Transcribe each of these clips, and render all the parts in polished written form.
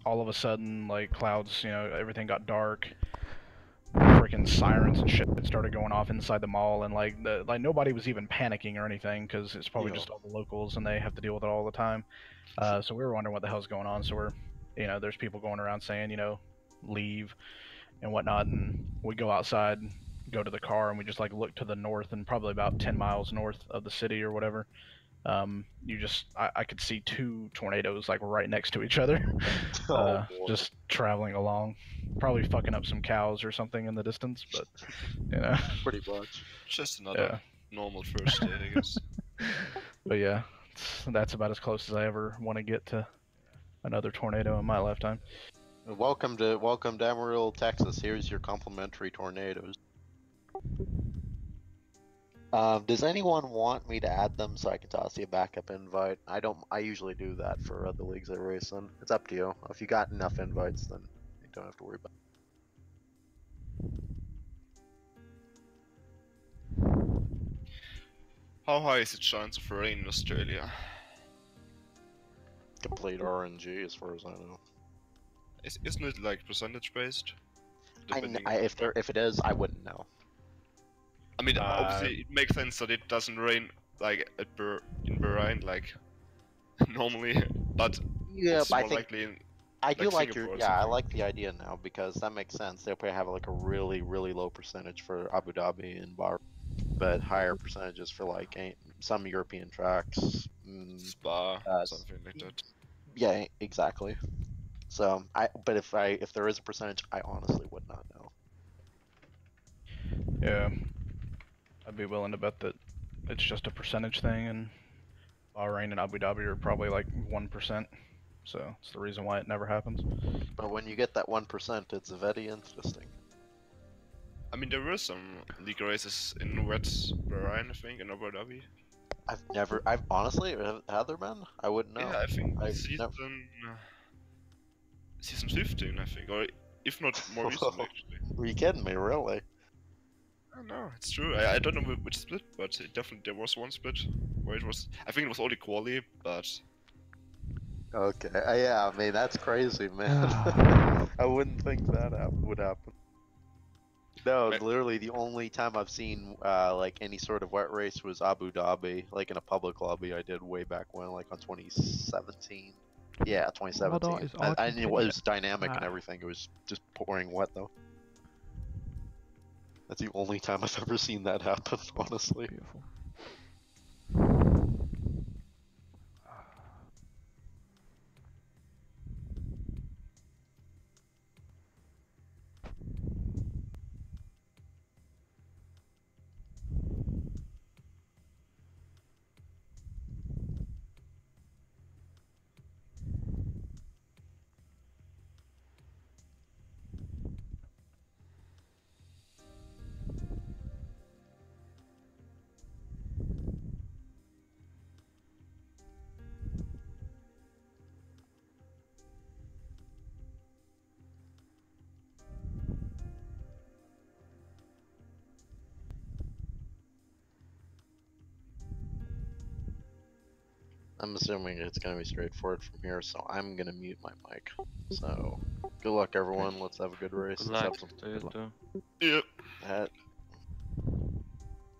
all of a sudden, like clouds, you know, everything got dark. Freaking sirens and shit started going off inside the mall, and like nobody was even panicking or anything because it's probably just all the locals and they have to deal with it all the time. So we were wondering what the hell's going on. So we're, you know, there's people going around saying, you know, leave and whatnot, and we go outside, go to the car, and we just like look to the north, and probably about 10 miles north of the city or whatever. I could see two tornadoes like right next to each other, just traveling along, probably fucking up some cows or something in the distance, but you know. Pretty much. Just another normal first day, I guess. But yeah, that's about as close as I ever want to get to another tornado in my lifetime. Welcome to Amarillo, Texas. Here's your complimentary tornadoes. Does anyone want me to add them so I can toss you a backup invite? I don't. I usually do that for other leagues I race in. It's up to you. If you got enough invites, then you don't have to worry about it. How high is the chance of rain in Australia? Complete RNG, as far as I know. Isn't it like percentage based? If it is, I wouldn't know. I mean, obviously, it makes sense that it doesn't rain like in Bahrain like normally, but yeah, it's but more I think likely in I do like Singapore your or yeah. I something. like the idea now because that makes sense. They'll probably have like a really low percentage for Abu Dhabi and Bahrain, but higher percentages for like some European tracks. Spa, something like that. Yeah, exactly. So but if there is a percentage, I honestly would not know. Yeah, I'd be willing to bet that it's just a percentage thing, and Bahrain and Abu Dhabi are probably like 1%. So it's the reason why it never happens. But when you get that 1%, it's very interesting. I mean, there were some league races in Wet Bahrain, I think, in Abu Dhabi. I've honestly, have there been? I wouldn't know. Yeah, I think season 15, I think, or if not more recently, actually. Are you kidding me, really? Oh, no, it's true. I don't know which split, but there was one split where it was. I think it was only quali, but. Okay, yeah, I mean that's crazy, man. I wouldn't think that would happen. No, literally the only time I've seen like any sort of wet race was Abu Dhabi, like in a public lobby I did way back when, like on 2017. Yeah, 2017. I knew it was dynamic and everything. It was just pouring wet though. That's the only time I've ever seen that happen, honestly. Beautiful. I'm assuming it's gonna be straightforward from here, so I'm gonna mute my mic. So, good luck everyone, let's have a good race. Good luck to you too. Yep.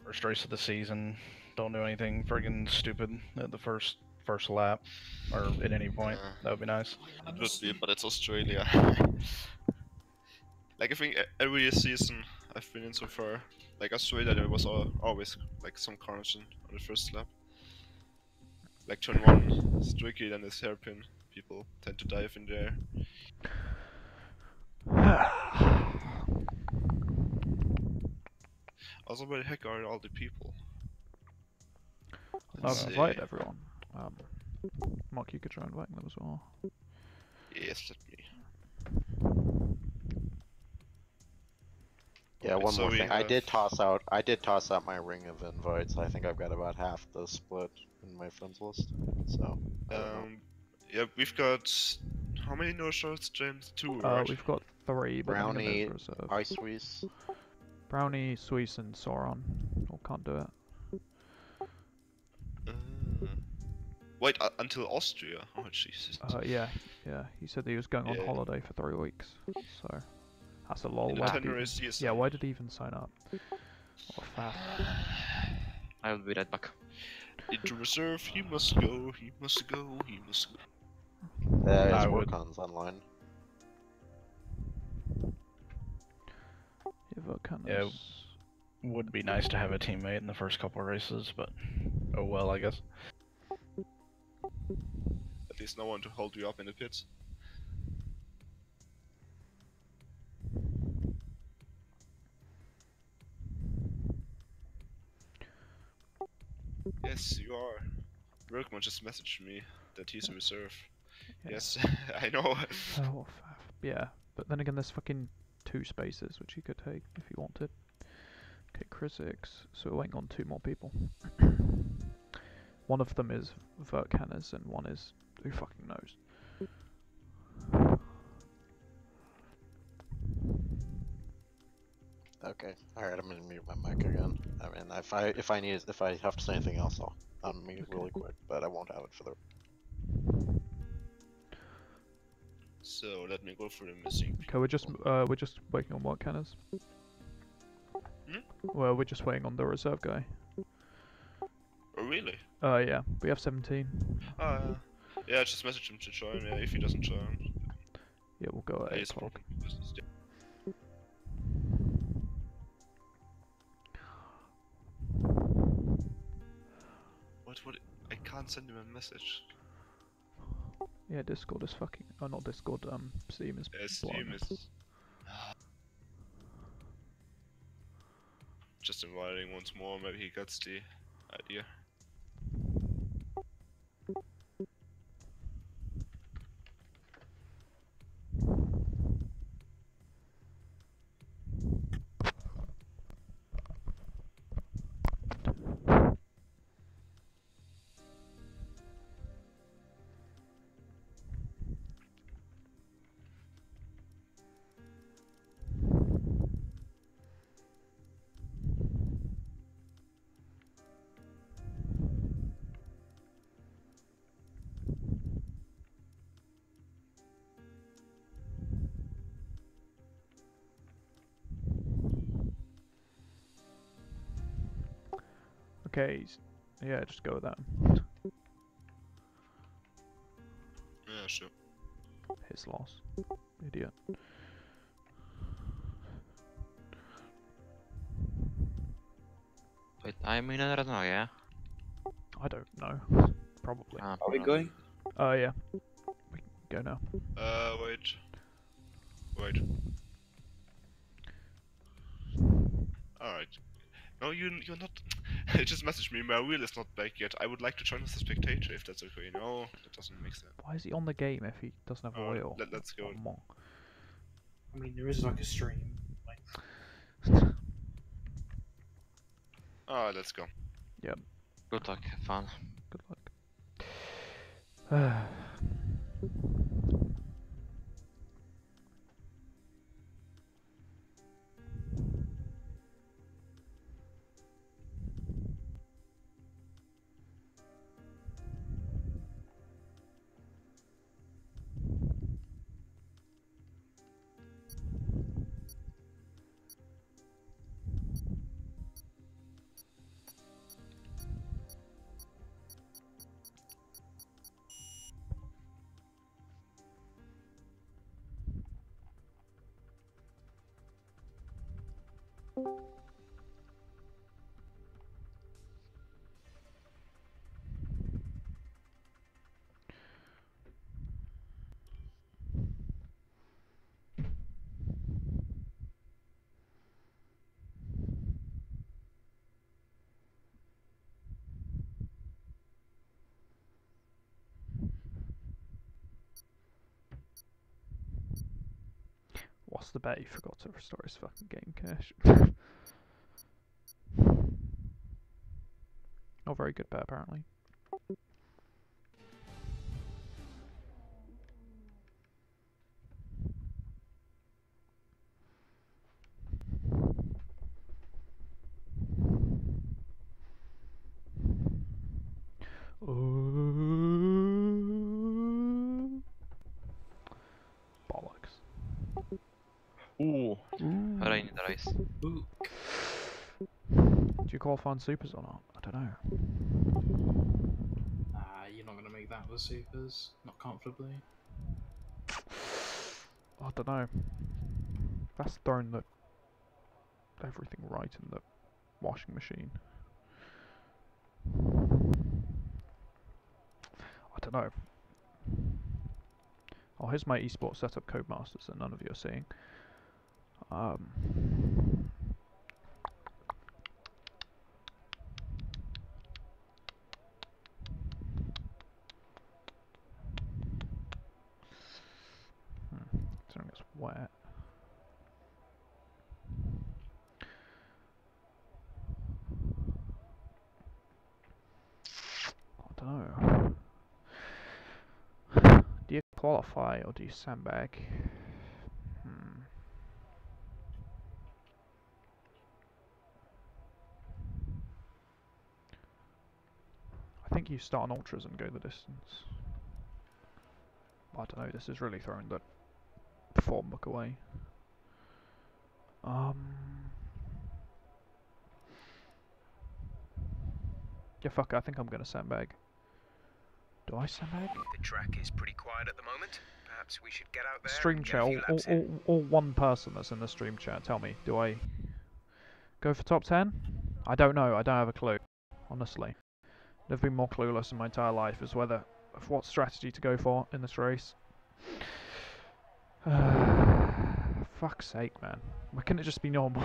First race of the season. Don't do anything friggin' stupid at the first lap, or at any point. That would be nice. It would be, but it's Australia. Like I think every season I've been in so far, like Australia, there was always like some carnage on the first lap. Like turn 1 is tricky, then it's hairpin. People tend to dive in there. Also, where the heck are all the people? I've invited everyone. Mark, you could try inviting them as well. Yes, let me. Yeah, one more thing. I did toss out my ring of invites. I think I've got about half the split in my friends list. So yeah, we've got how many no-shows, James? 2, right? We've got 3. But Brownie, Ice Swiss. Brownie, Swiss, and Sauron all can't do it. Wait, until Austria? Oh Jesus. Yeah. He said that he was going on Yeah. holiday for 3 weeks. So that's a lol. In the Why did he Tenerife even... season. Yeah, why did he even sign up? What a faff. I will be right back. Into reserve, he must go, he must go, he must go. His I work would- on's online. Yeah, Volcan Yeah. is... Would be nice to have a teammate in the first couple of races, but oh well, I guess. At least no one to hold you up in the pits. Yes, you are. Workman just messaged me that he's a reserve. Yeah. Yes, I know. Oh, what a faff. Yeah, but then again, there's fucking 2 spaces which he could take if he wanted. Okay, Crisix. So we're waiting on 2 more people. One of them is Vertcanis and one is... who fucking knows? Okay. Alright, I'm gonna mute my mic again. I mean, if I have to say anything else, I'll unmute really quick, but I won't have it for the. So let me go through the missing. Okay, we're just waiting on Vertcanis. Hmm? Well, we're just waiting on the reserve guy. Oh really? Yeah, we have 17. Yeah, just message him to join. Yeah, if he doesn't join, Yeah, we'll go at 8 he's o'clock. broken business. Yeah. What? I can't send him a message. Yeah, Discord is fucking... oh, not Discord, Steam is Steam blowing is. Just inviting once more. Maybe he gets the idea. Okay, yeah, just go with that. Yeah, sure. His loss. Idiot. Wait, I'm in right now, yeah? I don't know. Probably. Ah, Are we going? Yeah. We can go now. Wait. Wait. Alright. No, you're not. Just message me. My wheel is not back yet. I would like to join as a spectator if that's okay. No, that doesn't make sense. Why is he on the game if he doesn't have a Alright, wheel? let's go. Come on. I mean, there is like a stream. Like, Alright, let's go. Good luck, have fun. Good luck. What's the bet? He forgot to restore his fucking game cache. Not very good bet, apparently. Oh. Ooh. Rain in the race. Ooh. Do you qualify on supers or not? I don't know. You're not gonna make that with supers. Not comfortably. I don't know. That's throwing the everything right in the washing machine. I don't know. Oh, here's my esports setup Codemasters that none of you are seeing. Something gets wet. I don't know. Do you qualify or do you sandbag? I think you start on ultras and go the distance. I don't know, this is really throwing the form book away. Yeah, fuck it, I think I'm gonna sandbag. Do I sandbag? The track is pretty quiet at the moment. Perhaps we should get out there. Stream chat, all one person that's in the stream chat, tell me, do I go for top 10? I don't know, I don't have a clue, honestly. Never been more clueless in my entire life as whether of what strategy to go for in this race. Fuck's sake, man. Why couldn't it just be normal?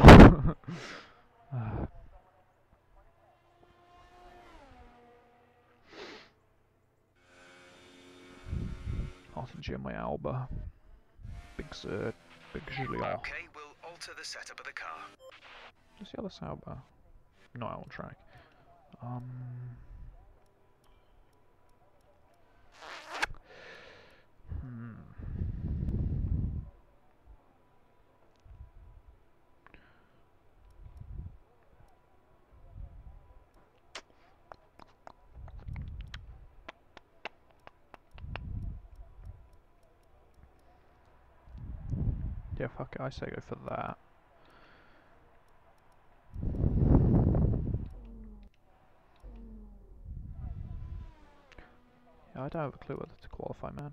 Artinger, my Alba. Pinsker, Big Julien. Okay, we'll alter the setup of the car. What's the other Sauber? Not out on track. Yeah, fuck it, I say go for that. Yeah, I don't have a clue whether to qualify, man.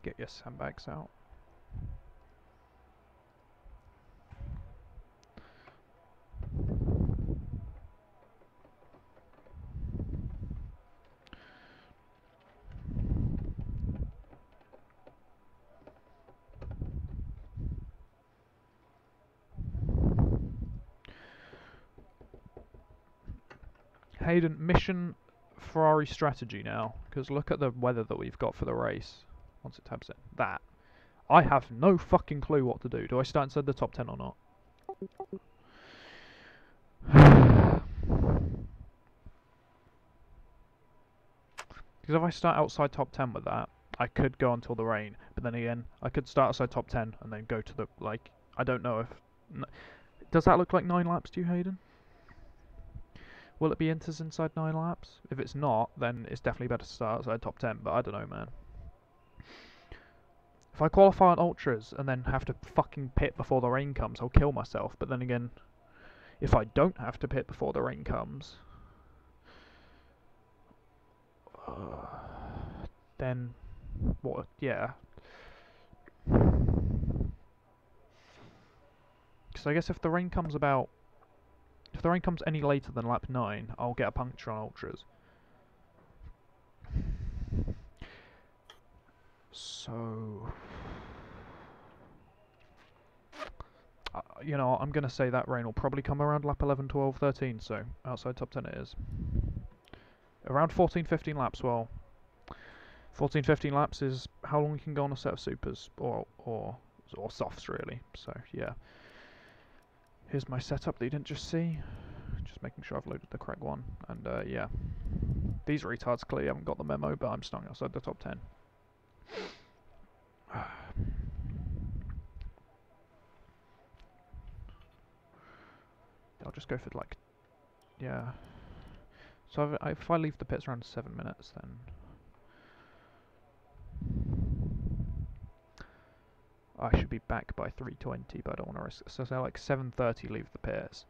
Get your sandbags out. Hayden, mission Ferrari strategy now, because look at the weather that we've got for the race. Once it tabs in. That. I have no fucking clue what to do. Do I start inside the top 10 or not? Because if I start outside top 10 with that, I could go until the rain. But then again, I could start outside top 10 and then go to the, like, I don't know if... Does that look like 9 laps to you, Hayden? Will it be inters inside 9 laps? If it's not, then it's definitely better to start outside top 10, but I don't know, man. If I qualify on ultras and then have to fucking pit before the rain comes, I'll kill myself. But then again, if I don't have to pit before the rain comes, then what? Yeah. Because I guess if the rain comes any later than lap 9, I'll get a puncture on ultras. So, you know, I'm going to say that rain will probably come around lap 11, 12, 13, so outside top 10 it is. Around 14, 15 laps, well, 14, 15 laps is how long you can go on a set of supers, or softs really, so yeah. Here's my setup that you didn't just see, just making sure I've loaded the correct one, and yeah. These retards clearly haven't got the memo, but I'm starting outside the top 10. I'll just go for like, yeah. So if I leave the pits around 7 minutes, then I should be back by 3:20. But I don't want to risk. So say like 7:30, leave the pits.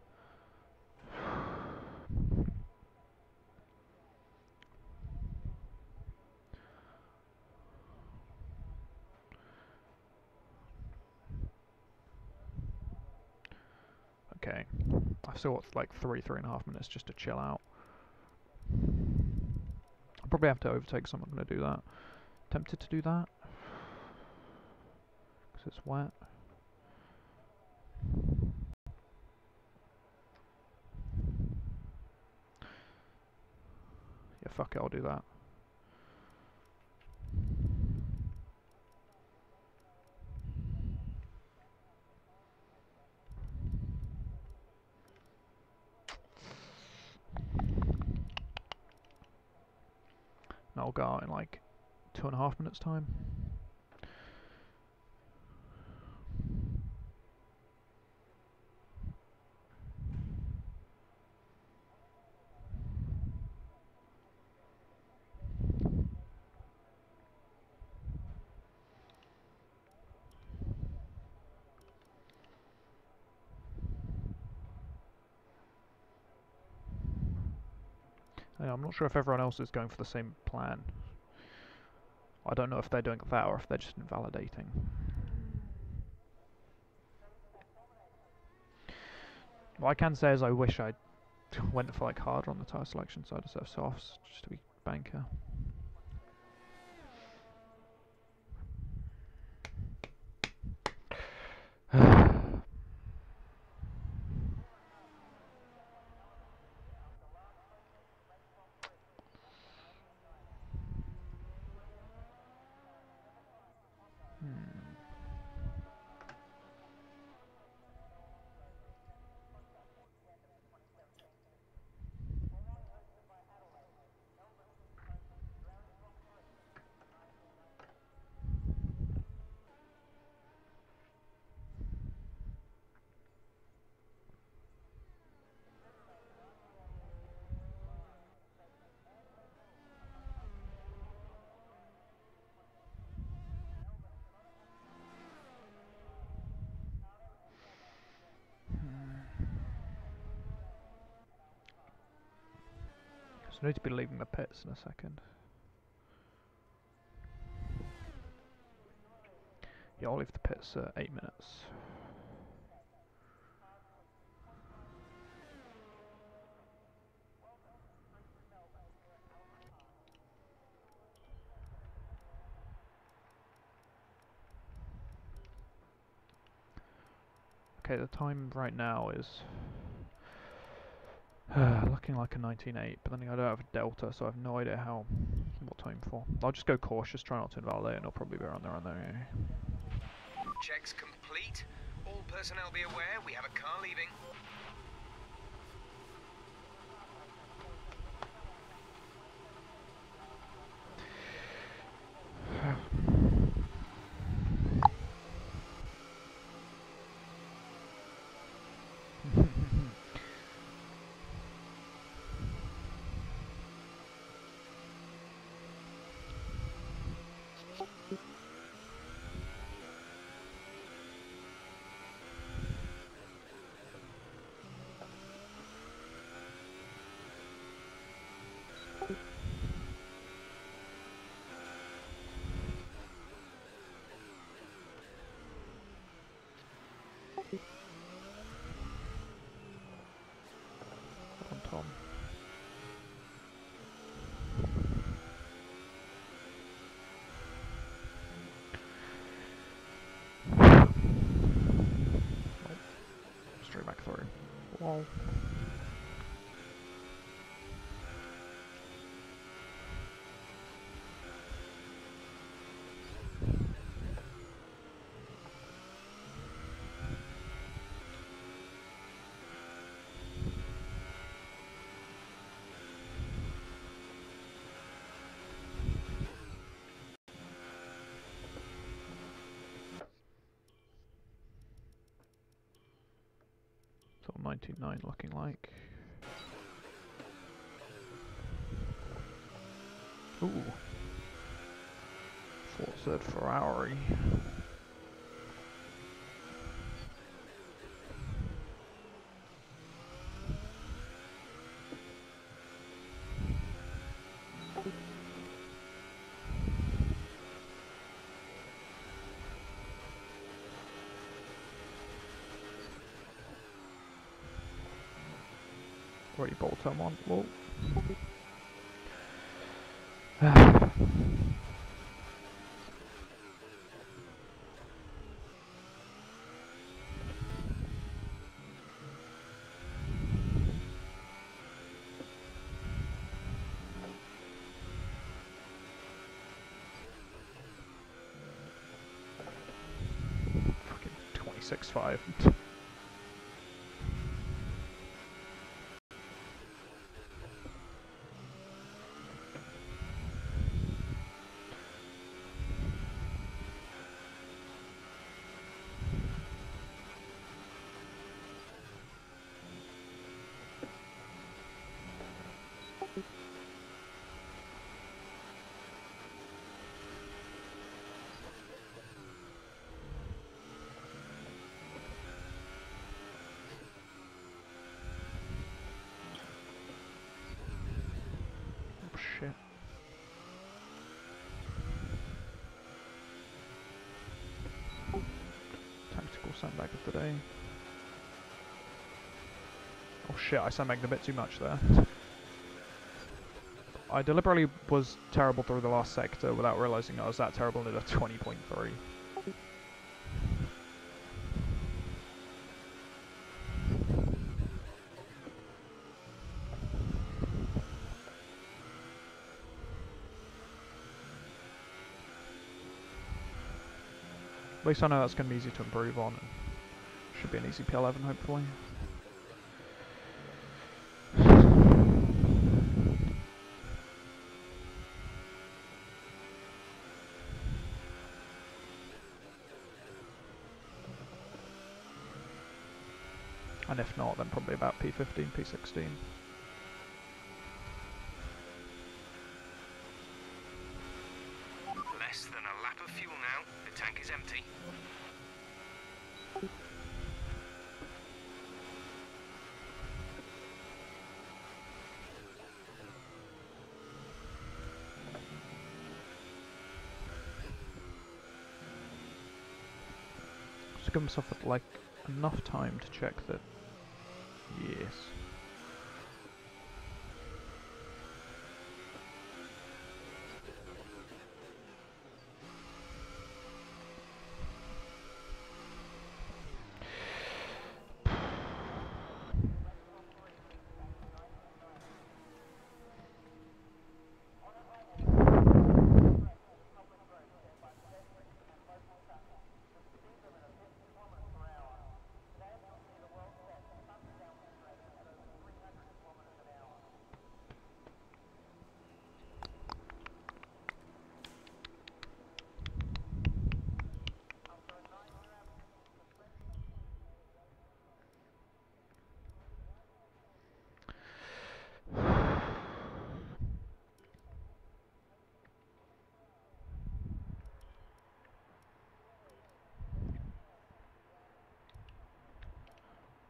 Okay, I've still got like 3.5 minutes just to chill out. I'll probably have to overtake, so I'm not going to do that. Tempted to do that because it's wet. Yeah, fuck it, I'll do that. And I'll go out in like 2.5 minutes time. Yeah, I'm not sure if everyone else is going for the same plan. I don't know if they're doing that or if they're just invalidating. What I can say is I wish I went for like harder on the tyre selection side instead of softs, just to be banker. So I need to be leaving the pits in a second. Yeah, I'll leave the pits at 8 minutes. Okay, the time right now is looking like a 19.8, but then I don't have a delta, so I have no idea what time for. I'll just go cautious, try not to invalidate, and I'll probably be around there. Yeah. Checks complete. All personnel be aware, we have a car leaving. lol. So 99 looking like. Ooh. Forza Ferrari. Already bolt turn one. Whoa. Fucking 26.5. Shit. Tactical sandbag of the day. Oh shit, I sandbagged a bit too much there. I deliberately was terrible through the last sector without realising I was that terrible at a 20.3. At least I know that's going to be easy to improve on. And should be an easy P11 hopefully. And if not, then probably about P15, P16. Less than a lap of fuel now. The tank is empty. Just give myself like enough time to check that. Yes.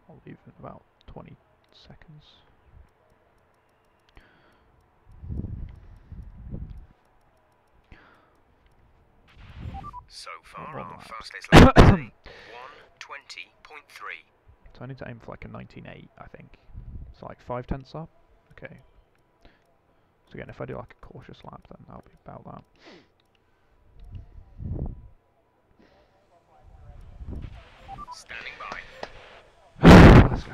I'll leave in about 20 seconds. So far, more our laps. fastest lap is a 1:20.3. So I need to aim for like a 19.8, I think. So like 5/10 up? Okay. So again, if I do like a cautious lap, then that'll be about that. Standing by. Let's go.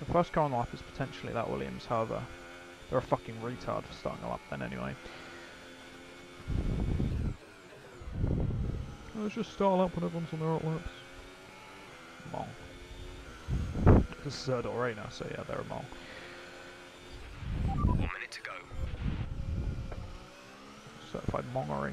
The first car on the lap is potentially that Williams, however, they're a fucking retard for starting a lap then anyway. Let's just start a lap when everyone's on their hot laps. Mong. This is third or now, so yeah, they're a mong. 1 minute to go. Certified mongery.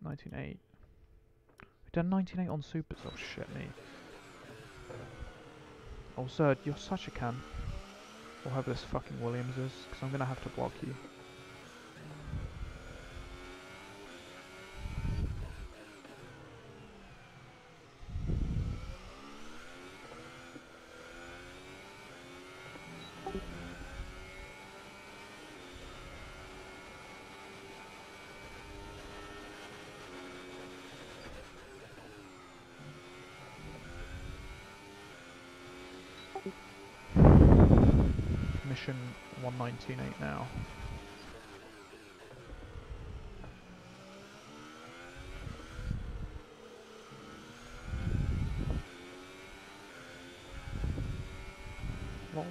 $19.8. We've done 19.8 on supers. Oh shit me. Oh Zerd, you're such a can. Or whoever this fucking Williams is, because I'm gonna have to block you. Mission 119.8 now. Lol.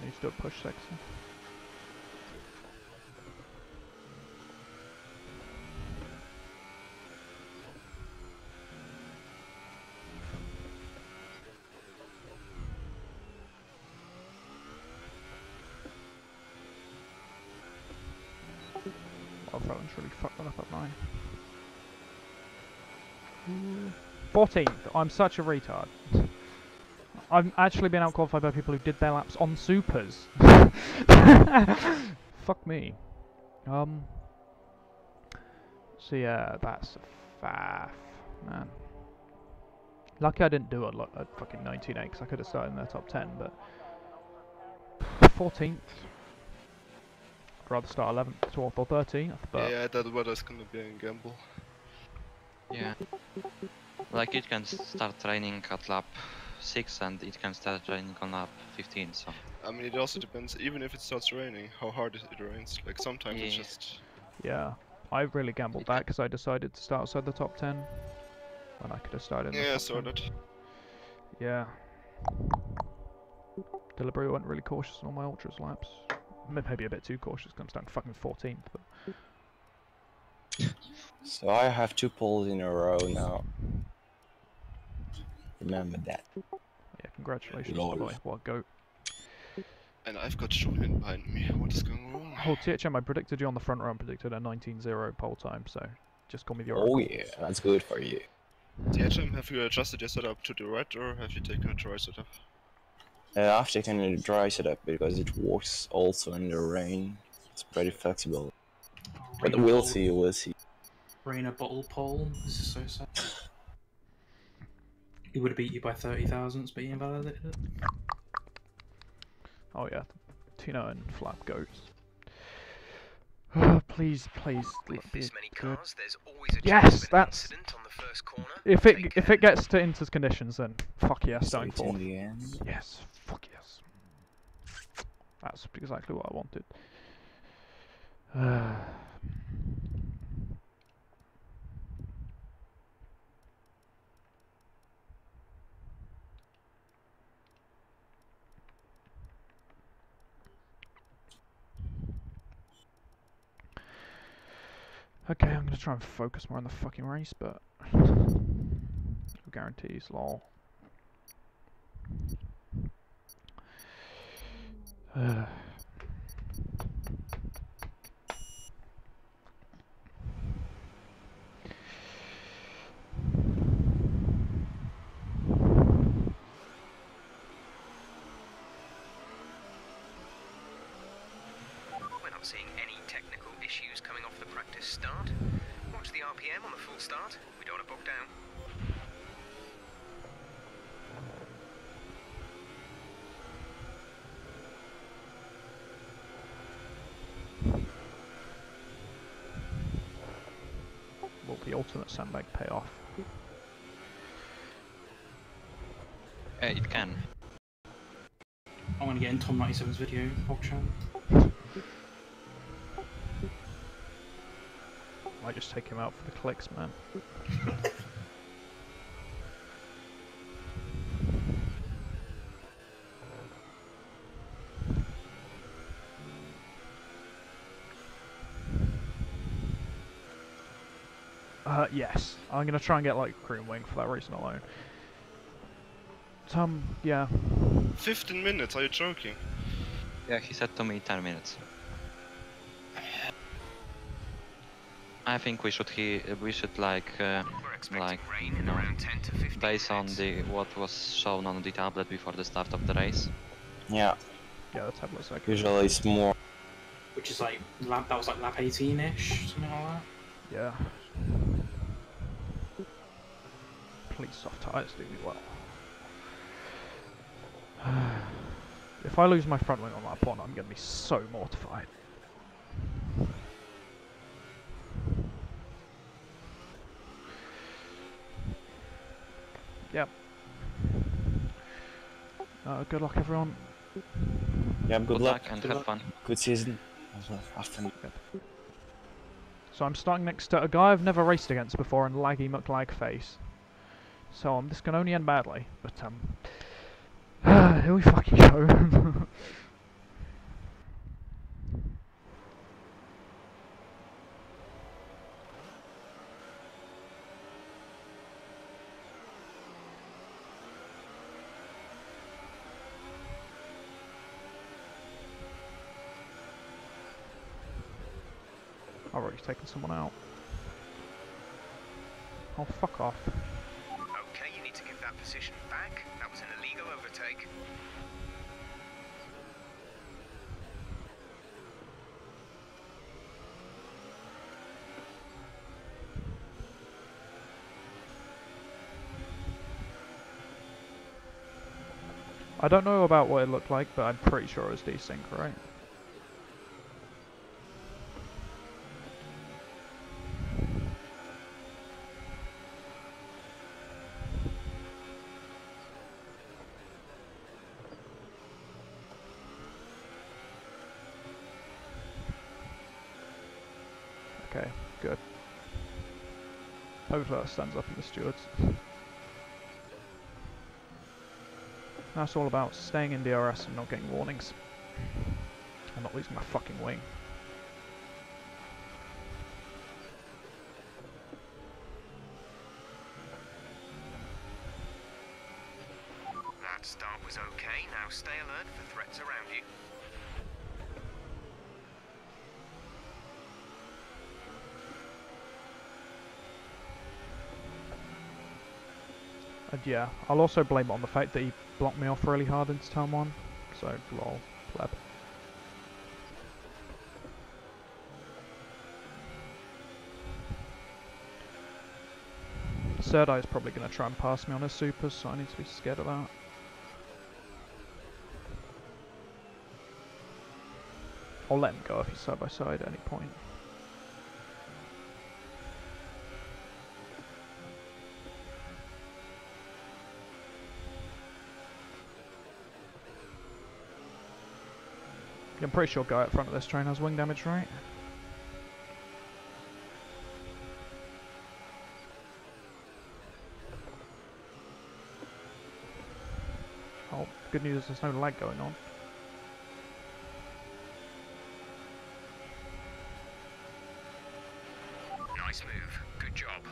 Needs to do a push section. Oh, that one's really fucked one up at 9. 14th. I'm such a retard. I've actually been outqualified by people who did their laps on supers. Fuck me. So yeah, that's a faff, man. Lucky I didn't do a fucking 19.8 because I could have started in the top 10, but 14th. I'd rather start 11th, 12th or 13th, but Yeah, that weather's gonna be a gamble. Yeah. Like it can start raining at lap 6 and it can start raining on lap 15, so... I mean, it also depends, even if it starts raining, how hard it rains. Like, sometimes it's Yeah. just... yeah, I really gambled that because I decided to start outside the top 10 when I could have started in the Yeah, I top saw 10. that. Yeah. Deliberately went really cautious on all my ultras laps. Maybe a bit too cautious because I'm starting fucking 14th, but... So I have 2 poles in a row now. Remember that. Yeah, congratulations, Lol. boy. What a goat. And I've got Julian behind me. What is going wrong? Oh, THM, I predicted you on the front row and predicted a 19.0 pole time, so just call me the Oh Oracle. yeah, that's good for you. DHM, have you adjusted your setup to the right, or have you taken a dry setup? I've taken a dry setup because it works also in the rain. It's pretty flexible. But we'll see, we'll see. Rainer bottle pole. This is so sad. He would have beat you by 30 thousandths, but he invalidated it. Oh yeah, Tino and Flap goats. Please, please, With be this many good. cars, there's always a Yes, chance of an that's- incident on the first corner. If Take it care. gets to Inter's conditions, then fuck yeah, starting Straight in 4th. the end. Yes, fuck yes. That's exactly what I wanted. Okay, I'm gonna try and focus more on the fucking race, but no guarantees, lol. not seeing any technical issues coming off the practice start. Watch the RPM on the full start. We don't want to bog down. Will the alternate sandbag pay off? It can. I want to get in Tom 97's video, PogChamp. Might just take him out for the clicks, man. Yes. I'm gonna try and get like crew and wing for that reason alone. Yeah. 15 minutes, are you joking? Yeah, he said to me 10 minutes. I think we should like We're expecting rain in around 10 to 15 based on minutes. what was shown on the tablet before the start of the race. Yeah, Yeah, the tablet's like usually it's more. Which is like lap. That was like lap 18-ish, something like that. Yeah. Please, soft tires do me well. If I lose my front wing on that one, I'm gonna be so mortified. Yep. Good luck, everyone. Yeah, good luck. And have fun. Good season. Have fun. So I'm starting next to a guy I've never raced against before in Laggy McLag face. So this can only end badly, but here we fucking go. I've already taken someone out. Oh, fuck off. Okay, you need to give that position back. That was an illegal overtake. I don't know about what it looked like, but I'm pretty sure it was desync, right? Okay, good. Hopefully that stands up in the stewards. That's all about staying in DRS and not getting warnings. And not losing my fucking wing. That start was okay. Now stay alert for threats around you. And yeah, I'll also blame it on the fact that he blocked me off really hard into turn 1. So, lol, pleb. Third Eye is probably going to try and pass me on his supers, so I need to be scared of that. I'll let him go if he's side by side at any point. I'm pretty sure guy at front of this train has wing damage, right? Oh, good news, there's no lag going on. Nice move. Good job.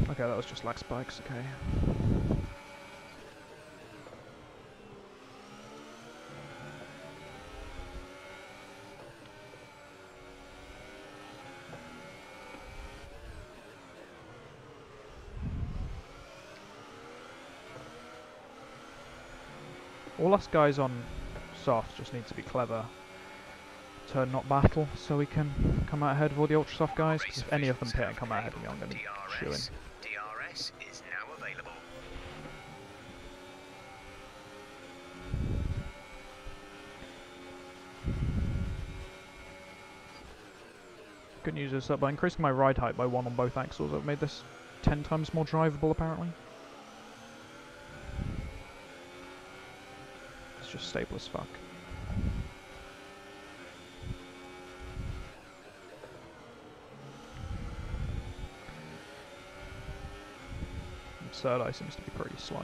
Okay, that was just lag spikes, okay. All us guys on soft just need to be clever to not battle, so we can come out ahead of all the ultra soft guys. Because if any of them pit and come out ahead of me, I'm going to be chewing. DRS is now available. Good news is that by increasing my ride height by 1 on both axles, I've made this 10 times more drivable, apparently. It's just stable as fuck. Third eye seems to be pretty slow.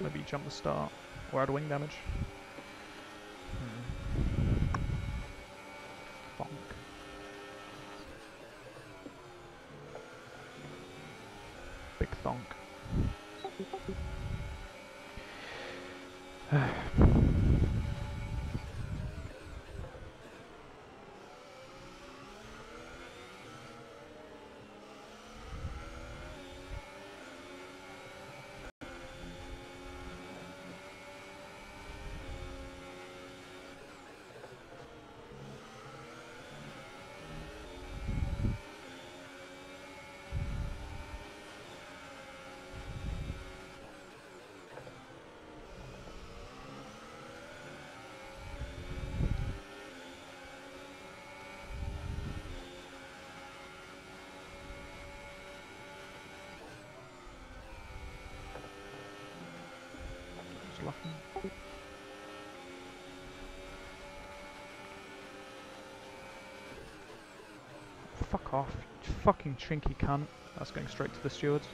Maybe jump the start, or add wing damage. Bonk. Big thonk. Fuck off, you fucking chinky cunt. That's going straight to the stewards.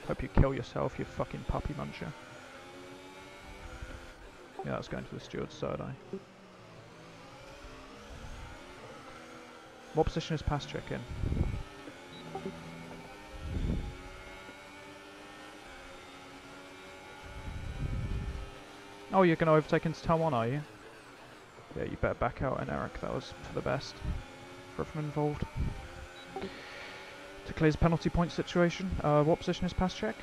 Hope you kill yourself, you fucking puppy muncher. Yeah, that's going to the steward's third eye. What position is pass check in? Oh, you're going to overtake into turn 1, are you? Yeah, you better back out, and Eric, that was for the best for everyone involved. To clear his penalty point situation, what position is pass check?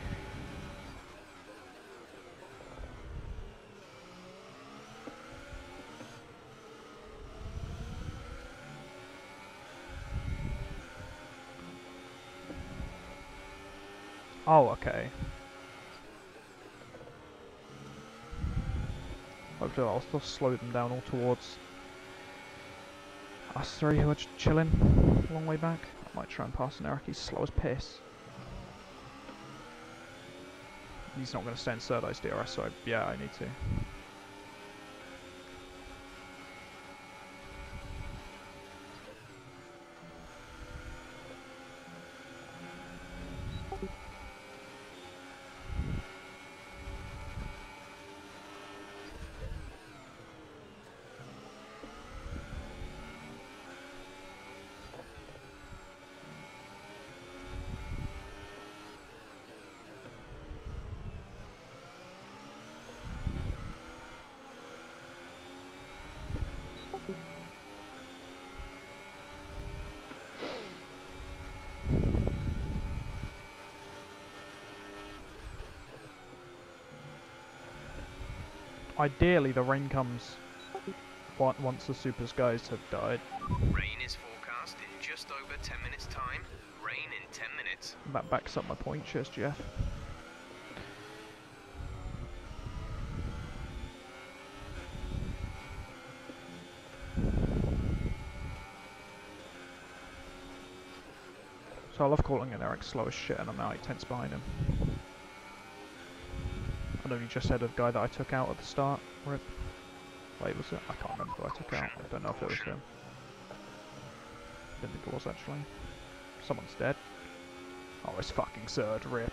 Oh, okay. Hopefully I'll still slow them down all towards us three who are chilling a long way back. I might try and pass an Eric, he's slow as piss. He's not going to stay in third eyes DRS, so yeah, I need to. Ideally, the rain comes once the super skies have died. Rain is forecast in just over 10 minutes' time. Rain in 10 minutes. That backs up my point, cheers, Jeff. So I love calling an Eric slow as shit, and I'm now 8 tenths behind him. I know you just said a guy that I took out at the start. Rip. Wait, was it? I can't remember who I took out. I don't know if it was him. I didn't think it was actually. Someone's dead. Oh, it's fucking Surd. Rip.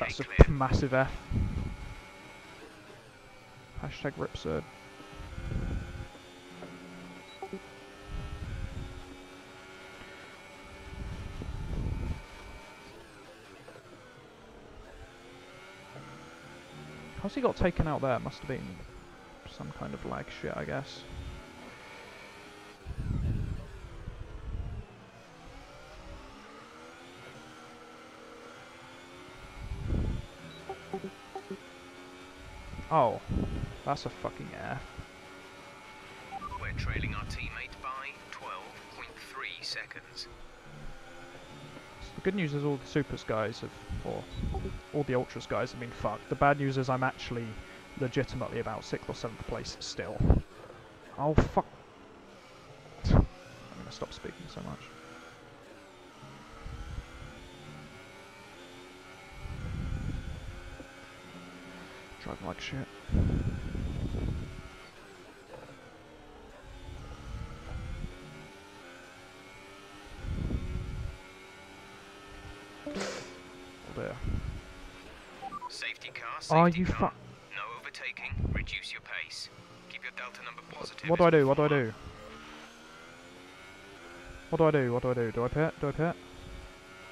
That's a massive F. Hashtag rip Surd. How's he got taken out there? Must have been some kind of lag shit, I guess. Oh, that's a fucking F. We're trailing our teammate by 12.3 seconds. The good news is all the Supers guys have, or all the Ultras guys have been fucked. The bad news is I'm actually legitimately about 6th or 7th place still. Oh fuck. I'm gonna stop speaking so much. Driving like shit. Oh dear. Safety car, Oh, safety you car. fuck. No overtaking. Reduce your pace. Keep your delta number positive. What do I do? What do I do? What do I do? What do I do? Do I pit? Do I pit?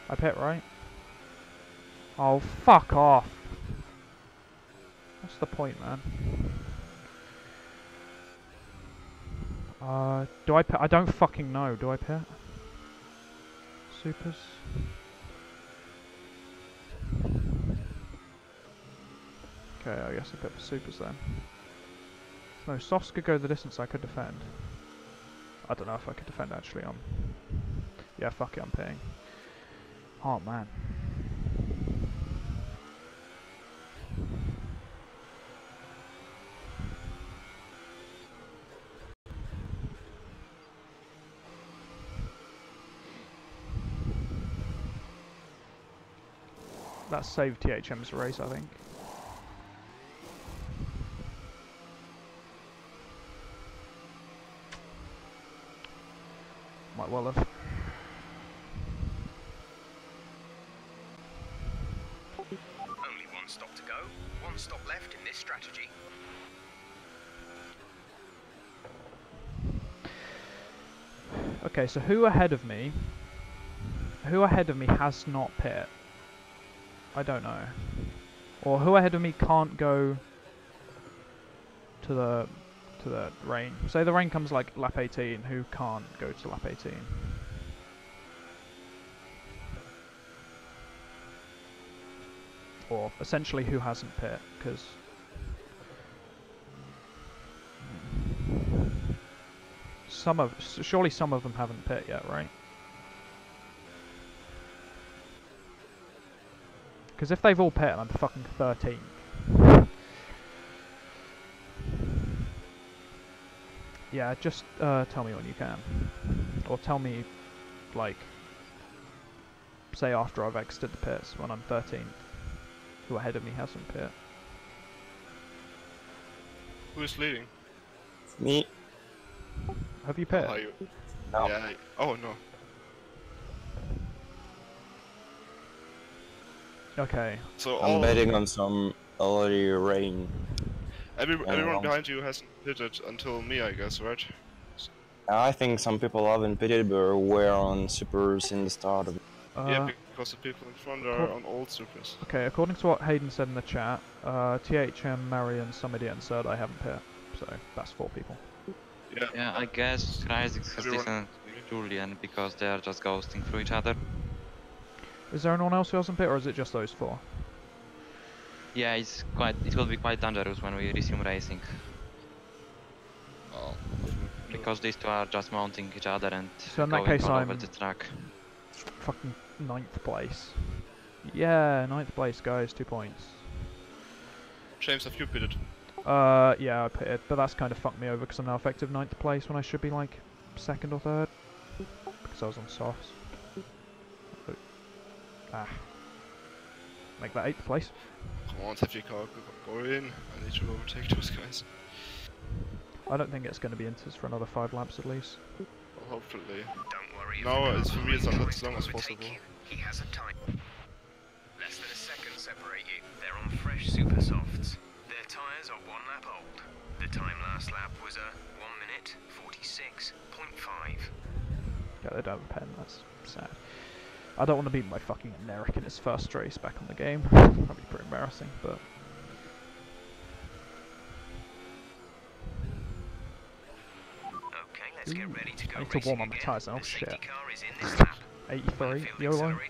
I pit, right? Oh, fuck off. What's the point, man? Do I pit? I don't fucking know. Do I pit? Supers? Okay, I guess I pit for supers then. No, softs could go the distance I could defend. I don't know if I could defend actually. Yeah, fuck it, I'm pitting. Oh man. That saved THM's race, I think. Might well have. Only one stop to go. One stop left in this strategy. Okay, so who ahead of me? Who ahead of me has not pit? I don't know. Or who ahead of me can't go to the rain? Say the rain comes like lap 18, who can't go to lap 18? Or essentially who hasn't pit, because surely some of them haven't pit yet, right? Because if they've all pit and I'm fucking 13th. Yeah, just tell me when you can. Or tell me, like, say after I've exited the pits when I'm 13th. Who ahead of me hasn't pit. Who's leading? Me? Have you pit? How are you? No. Yeah. Oh no. Okay. So I'm betting on some early rain. Everyone behind you hasn't pitted until me, I guess, right? I think some people haven't pitted but were on supers in the start of it. Yeah, because the people in front are on old supers. Okay, according to what Hayden said in the chat, THM, Marion, some idiot and Surd I haven't pit. So that's 4 people. Yeah. Yeah, I guess Crysis has Everyone- listened to Julian because they are just ghosting through each other. Is there anyone else who hasn't pit, or is it just those 4? Yeah, it will be quite dangerous when we resume racing. Oh. Because these two are just mounting each other and So in that going case all I'm over the track. fucking 9th place. Yeah, 9th place, guys, 2 points. James, have you pitted? Yeah, I pitted, but that's kind of fucked me over because I'm now effective 9th place when I should be like 2nd or 3rd. Because I was on softs. Make that 8th place. Come on, safety car, go in. I need to overtake those guys. I don't think it's going to be Inters for another 5 laps at least. Well, hopefully. Don't worry. No, it's for me it's as long as possible. He has a time. Less than a second separate you. They're on fresh super softs. Their tyres are 1 lap old. The time last lap was a 1 minute 46.5. Yeah, they don't have a pen, that's sad. I don't want to beat my fucking Eric in his first race back on the game. That'd be pretty embarrassing, but... Okay, let's get ready to go. I need to warm up my tyres. Oh shit. 83, YOLO. YOLO. Remember,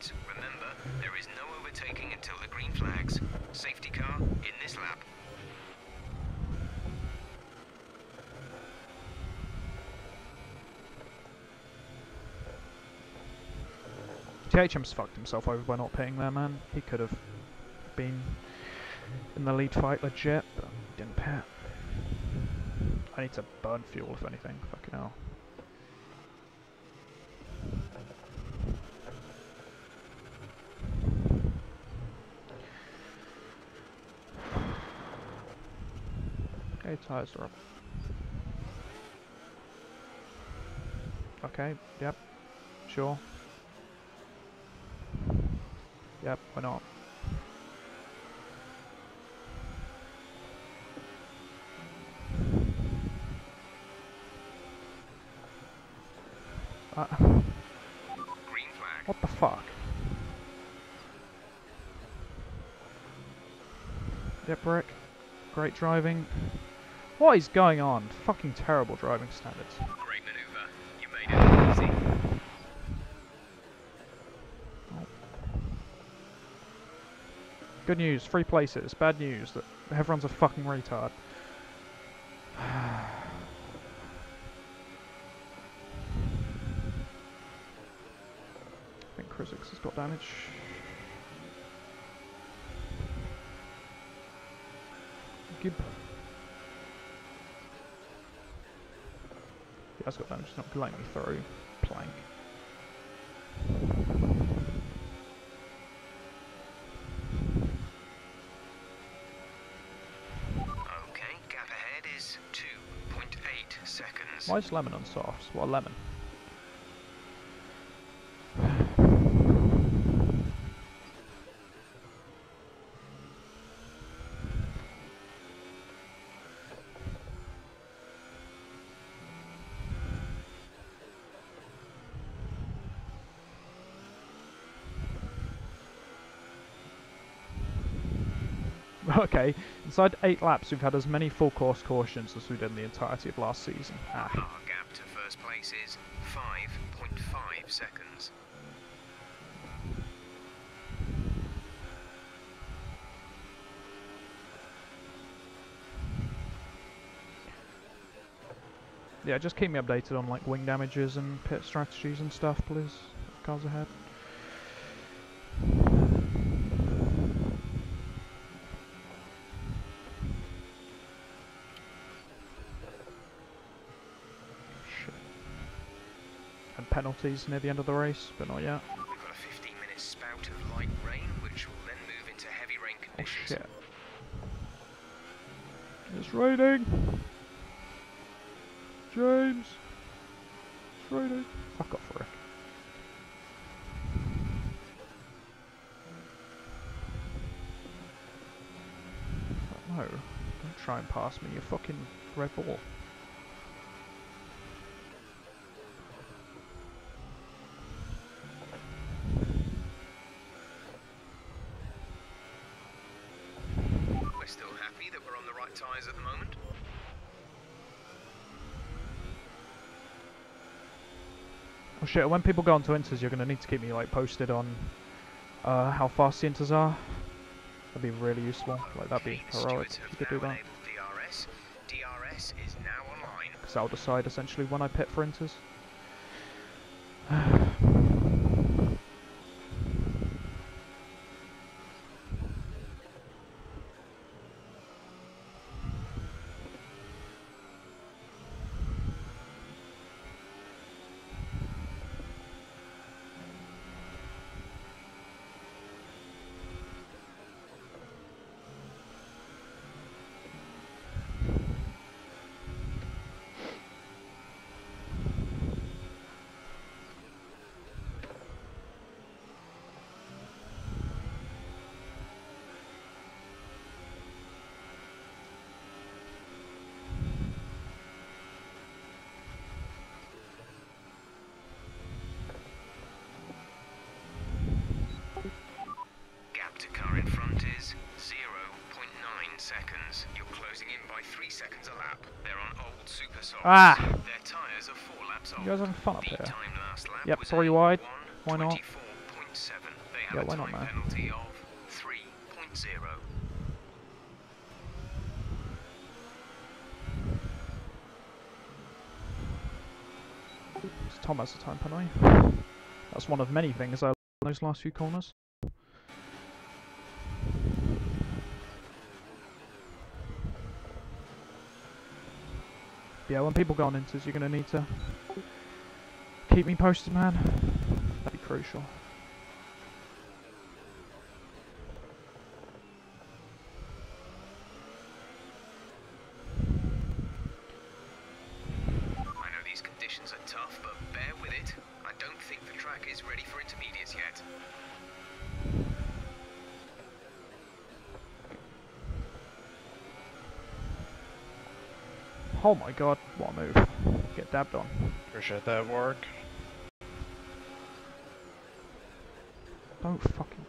there is no overtaking until the green flags. Safety car in this lap. THM's fucked himself over by not pitting there, man. He could have been in the lead fight legit, but didn't pit. I need to burn fuel if anything. Fucking hell. Okay, tyres are up. Okay, yep, sure. Yep, why not? Green flag. What the fuck? Yep, Rick. Great driving. What is going on? Fucking terrible driving standards. Great maneuver. You made it easy. Good news, 3 places. Bad news that everyone's a fucking retard. I think Crisix has got damage. Gib. He has got damage, he's not letting me through. Plank. Okay, gap ahead is 2.8 seconds. Why is Lemon on softs? What a lemon. Okay, inside 8 laps we've had as many full course cautions as we did in the entirety of last season. Our gap to first place is 5.5 seconds. Yeah, just keep me updated on like wing damages and pit strategies and stuff, please. Cars ahead. Penalties near the end of the race, but not yet. We've got a 15-minute spout of light rain, which will then move into heavy rain conditions. Oh shit. It's raining! James! It's raining. Fuck off, Rick. No, don't try and pass me, you fucking Red Bull. tyres at the moment. Oh shit, when people go onto inters, you're going to need to keep me like posted on how fast the inters are. That'd be really useful. Like, that'd be heroic if you could do that. DRS is now online. Because that'll decide essentially when I pit for inters. closing in by 3 seconds a lap. They're on old super softs. Ah! Their tyres are 4 laps old. You guys having fun up The here? time last lap Yep, was 3 wide. Why not? 1:24.7. They have Yeah, a why not, time man? penalty of 3.0. Tom has the time penalty. That's one of many things I learned in those last few corners. Yeah, when people go on inters, you're going to need to keep me posted, man. That'd be crucial. I know these conditions are tough, but bear with it. I don't think the track is ready for intermediates yet. Oh my god, what a move. Get dabbed on. Appreciate that work. Don't fucking...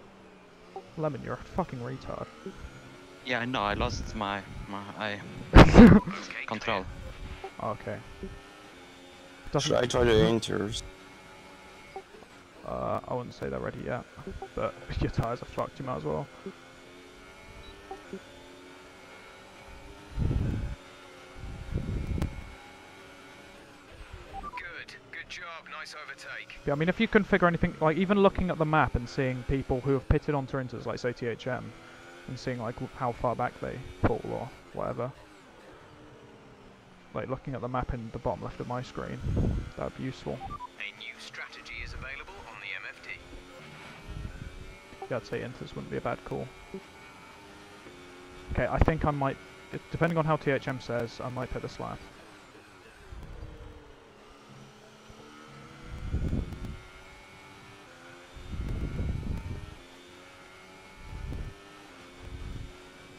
Lemon, you're a fucking retard. Yeah, I know. I lost my control. Okay. Should I try the inters? I wouldn't say they're ready yet, but your tyres are fucked, you might as well. Good job, nice overtake. Yeah, I mean, if you configure anything, like even looking at the map and seeing people who have pitted onto inters, like say THM, and seeing like how far back they pull or whatever. Like looking at the map in the bottom left of my screen, that would be useful. A new strategy is available on the MFD. Yeah, I'd say inters wouldn't be a bad call. Okay, I think I might, depending on how THM says, I might pit this lap.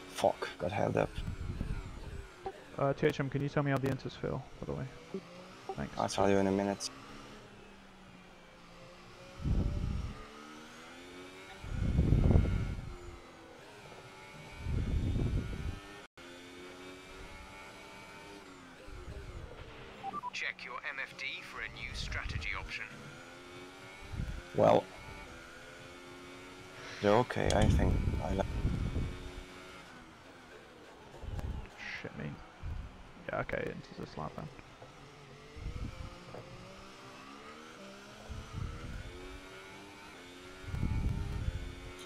Fuck, got held up. THM, can you tell me how the inters feel, by the way? Thanks. I'll tell you in a minute. Check your MFD for a new strategy option. Well, they're okay, I think. I like. Shit me. Yeah, okay, inters this lap then.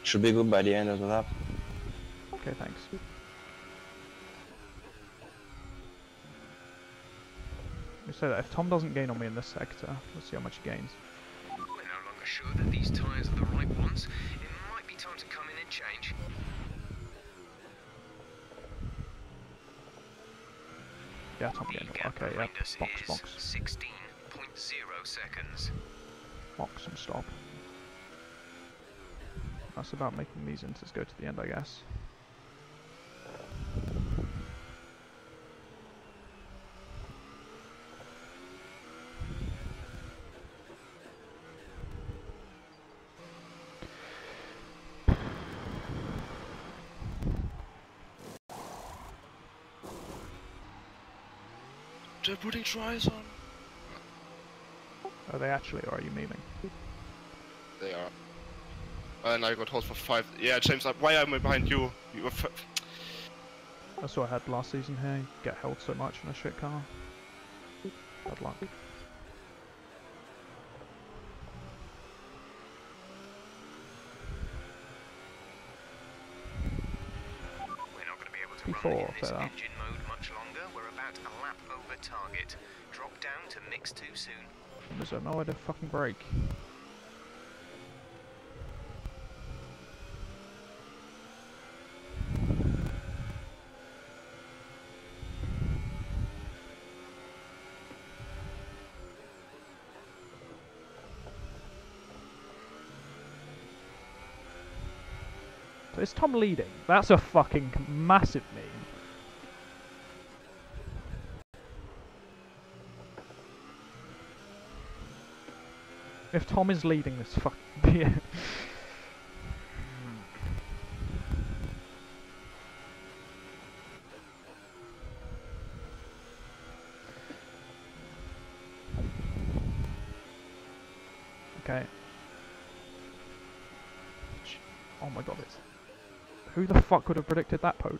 Should be good by the end of the lap. Okay, thanks. Let me say that if Tom doesn't gain on me in this sector, let's see how much he gains. We're no longer sure that these tyres are the right ones. It might be time to come in and change. Yeah, Tom gained. Okay, yeah. Box. 16.0 seconds. Box and stop. That's about making these inters go to the end, I guess. They're putting tries on. Are they actually, or are you memeing? They are. And I got hold for 5. Yeah, James, why am I behind you? You were That's what I had last season here. You get held so much in a shit car. Bad luck. We're not going to be able to Before, run in this better. engine mode much longer. We're about a lap over target. Drop down to mix too soon. There's no way to fucking brake. So is Tom leading? That's a fucking massive meme. If Tom is leading this fuck yeah. Okay. Oh my god, it's... Who the fuck would have predicted that pod?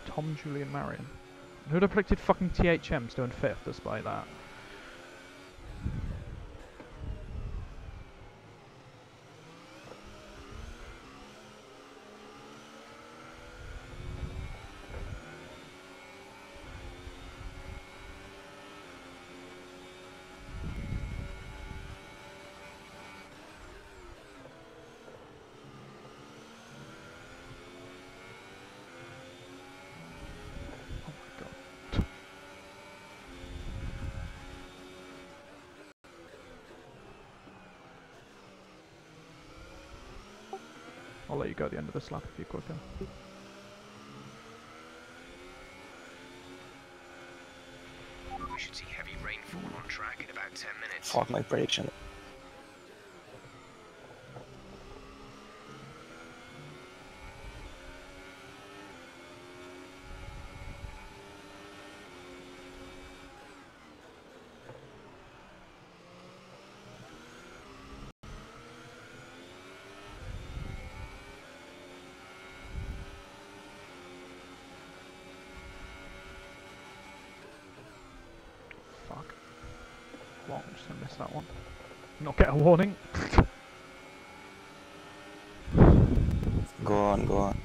Tom, Julian, Marion. Who would have predicted fucking THM's doing 5th despite that? I'll let you go at the end of this lap if you're quicker. We should see heavy rainfall on track in about 10 minutes. Fuck my prediction. Fuck. Well, I'm just gonna miss that one. Not get a warning. Go on, go on.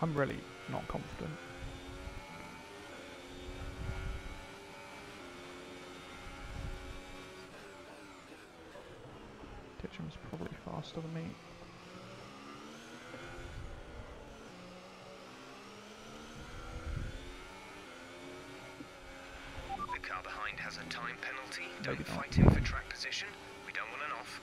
I'm really not confident. Ditcham's probably faster than me. The car behind has a time penalty. Maybe Don't not. fight him for track position. We don't want an off.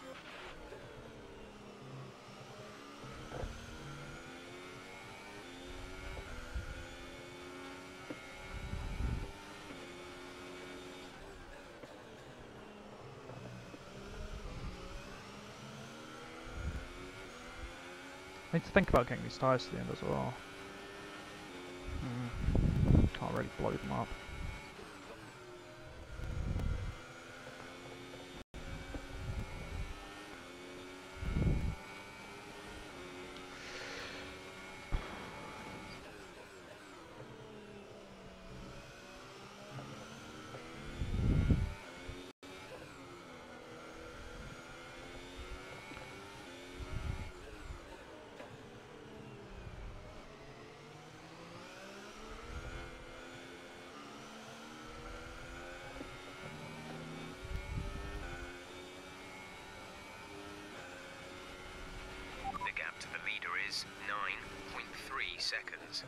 I need to think about getting these tyres to the end as well. Can't really blow them up. The gap to the leader is 9.3 seconds.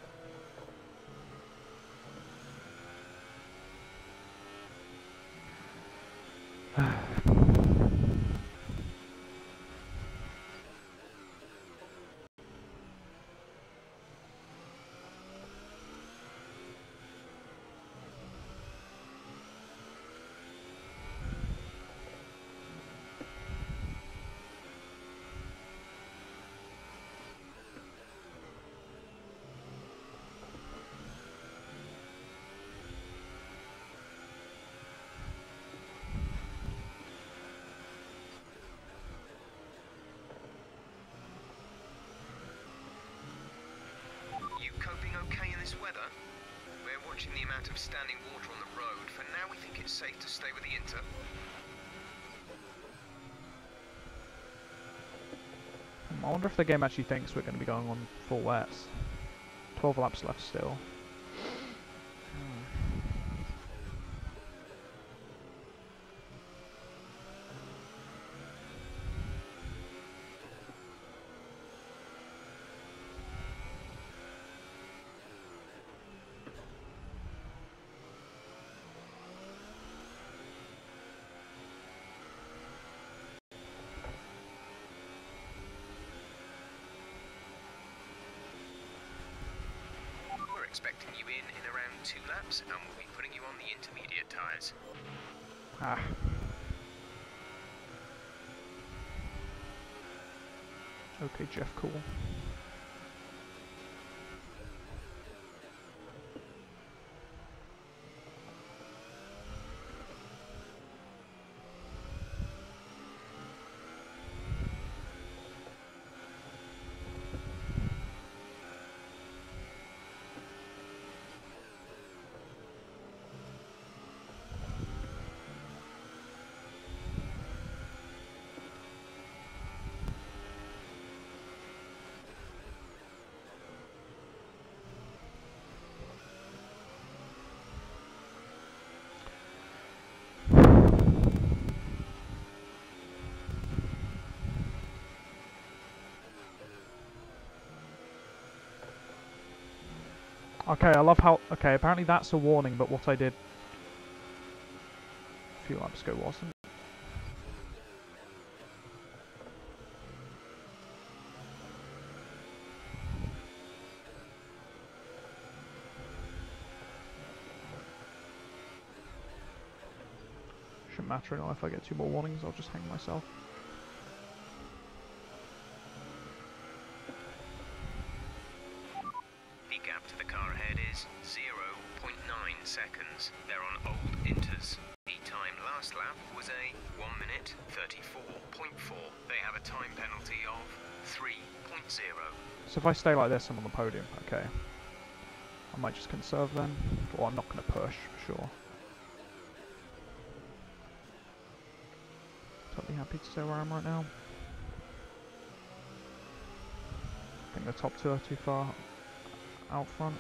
You coping okay in this weather? We're watching the amount of standing water on the road. For now, we think it's safe to stay with the Inter. I wonder if the game actually thinks we're going to be going on full wets. 12 laps left still. expecting you in around 2 laps, and we'll be putting you on the intermediate tyres. Ah. Okay, Jeff, cool. Okay, I love how... Okay, apparently that's a warning, but what I did a few laps ago wasn't. Shouldn't matter at all if I get 2 more warnings, I'll just hang myself. The gap to the car ahead is 0.9 seconds. They're on old inters. The time last lap was a 1 minute 34.4. They have a time penalty of 3.0. So if I stay like this, I'm on the podium, okay. I might just conserve then, or I'm not going to push, for sure. Totally happy to stay where I am right now. I think the top 2 are too far out front.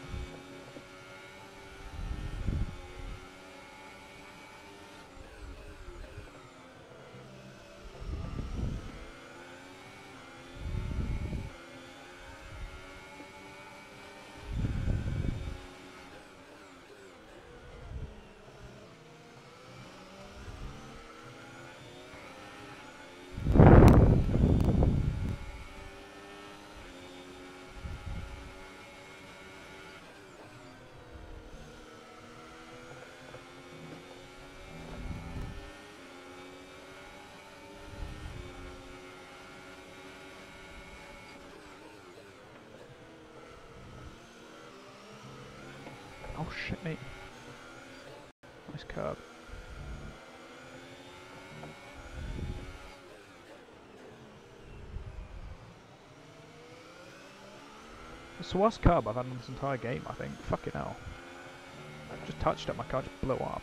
Oh shit, mate. Nice curb. It's the worst curb I've had in this entire game, I think. Fucking hell. Just touched it, my car just blew up.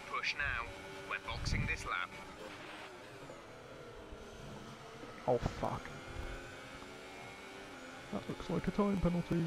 Push now. We're boxing this lap. Oh fuck. That looks like a time penalty.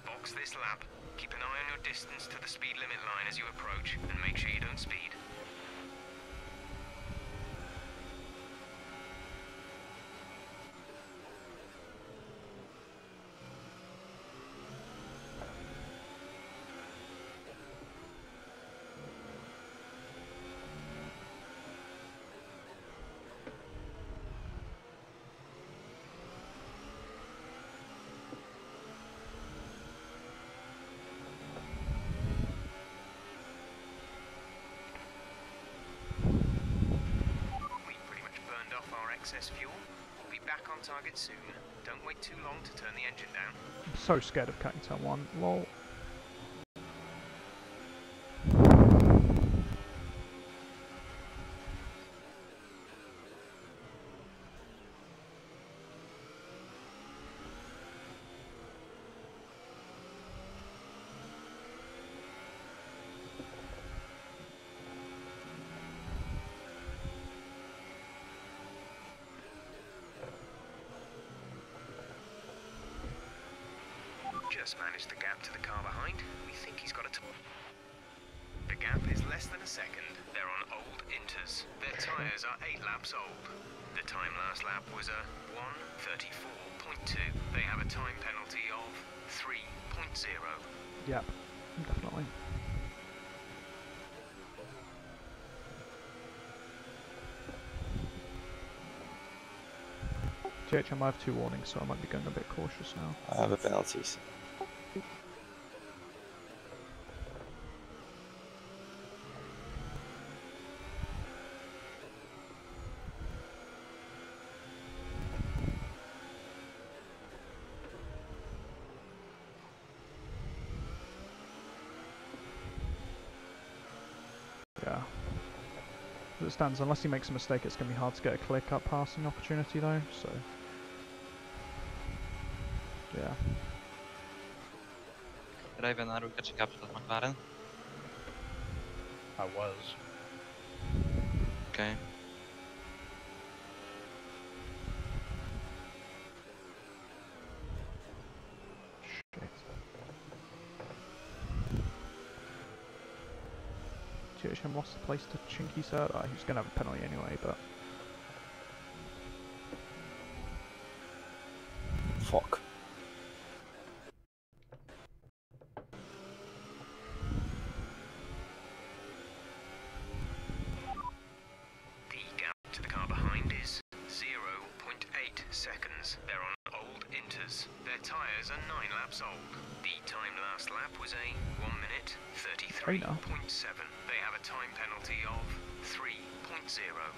Box this lap. Keep an eye on your distance to the speed limit line as you approach, and make sure you don't speed. Excess fuel. We'll be back on target soon. Don't wait too long to turn the engine down. I'm so scared of cutting turn 1. Lol. just managed the gap to the car behind. We think he's got a The gap is less than a second. They're on old Inters. Their tyres are 8 laps old. The time last lap was a 1:34.2. They have a time penalty of 3.0. Yep, definitely. GHM, I have 2 warnings, so I might be going a bit cautious now. I have a penalties. Yeah. As it stands, unless he makes a mistake, it's going to be hard to get a clear-cut passing opportunity though, so... Yeah. Raven, are we catching up with McLaren? I was. Okay. Shit. GHM lost the place to Chinky Serta. He's going to have a penalty anyway, but... Fuck. The gap to the car behind is 0.8 seconds. They're on old Inters. Their tyres are 9 laps old. The time last lap was a 1:33.7. They have a time penalty of 3.0.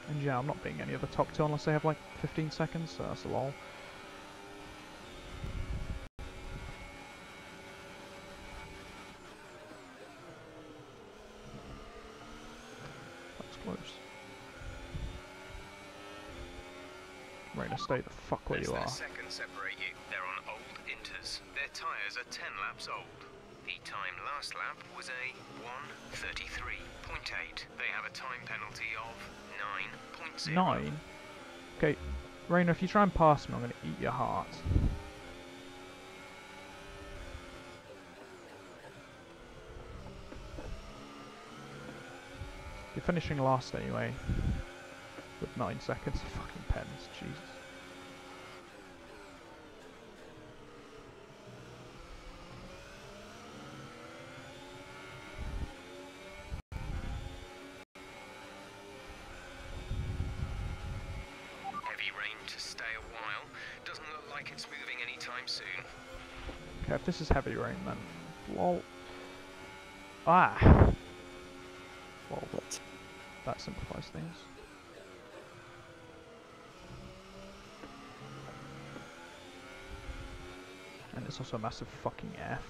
And yeah, I'm not being any of the top 2 unless they have like 15 seconds, so that's a lol. That's close. Rainer, stay the fuck where you are. Less than a second separate you. They're on old Inters. Their tyres are 10 laps old. The time last lap was a 1:33.8. They have a time penalty of 9.0. 9? Okay, Rainer, if you try and pass me, I'm going to eat your heart. You're finishing last anyway, with 9 seconds. Fucking pens, Jesus. It's moving anytime soon. Okay, if this is heavy rain, then lol. Ah. Well, that simplifies things. And it's also a massive fucking F.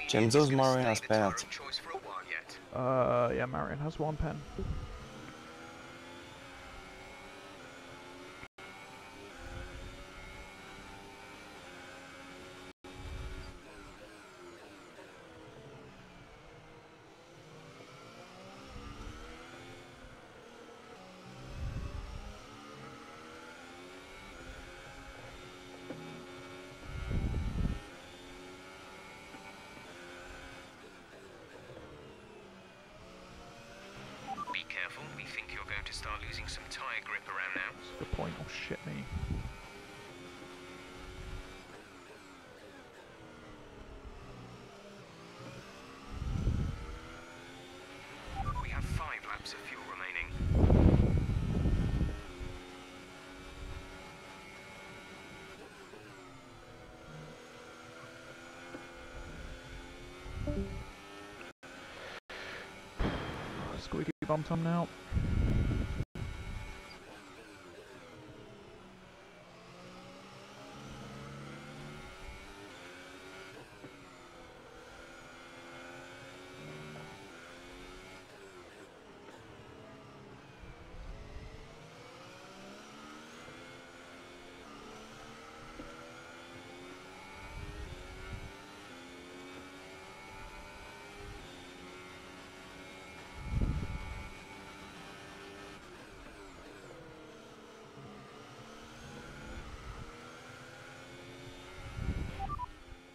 James, does Marion has penalty? Yeah, Marion has 1 pen. Careful, we think you're going to start losing some tyre grip around now. That's a good point. Oh shit me. We have 5 laps of fuel remaining. bomb time now.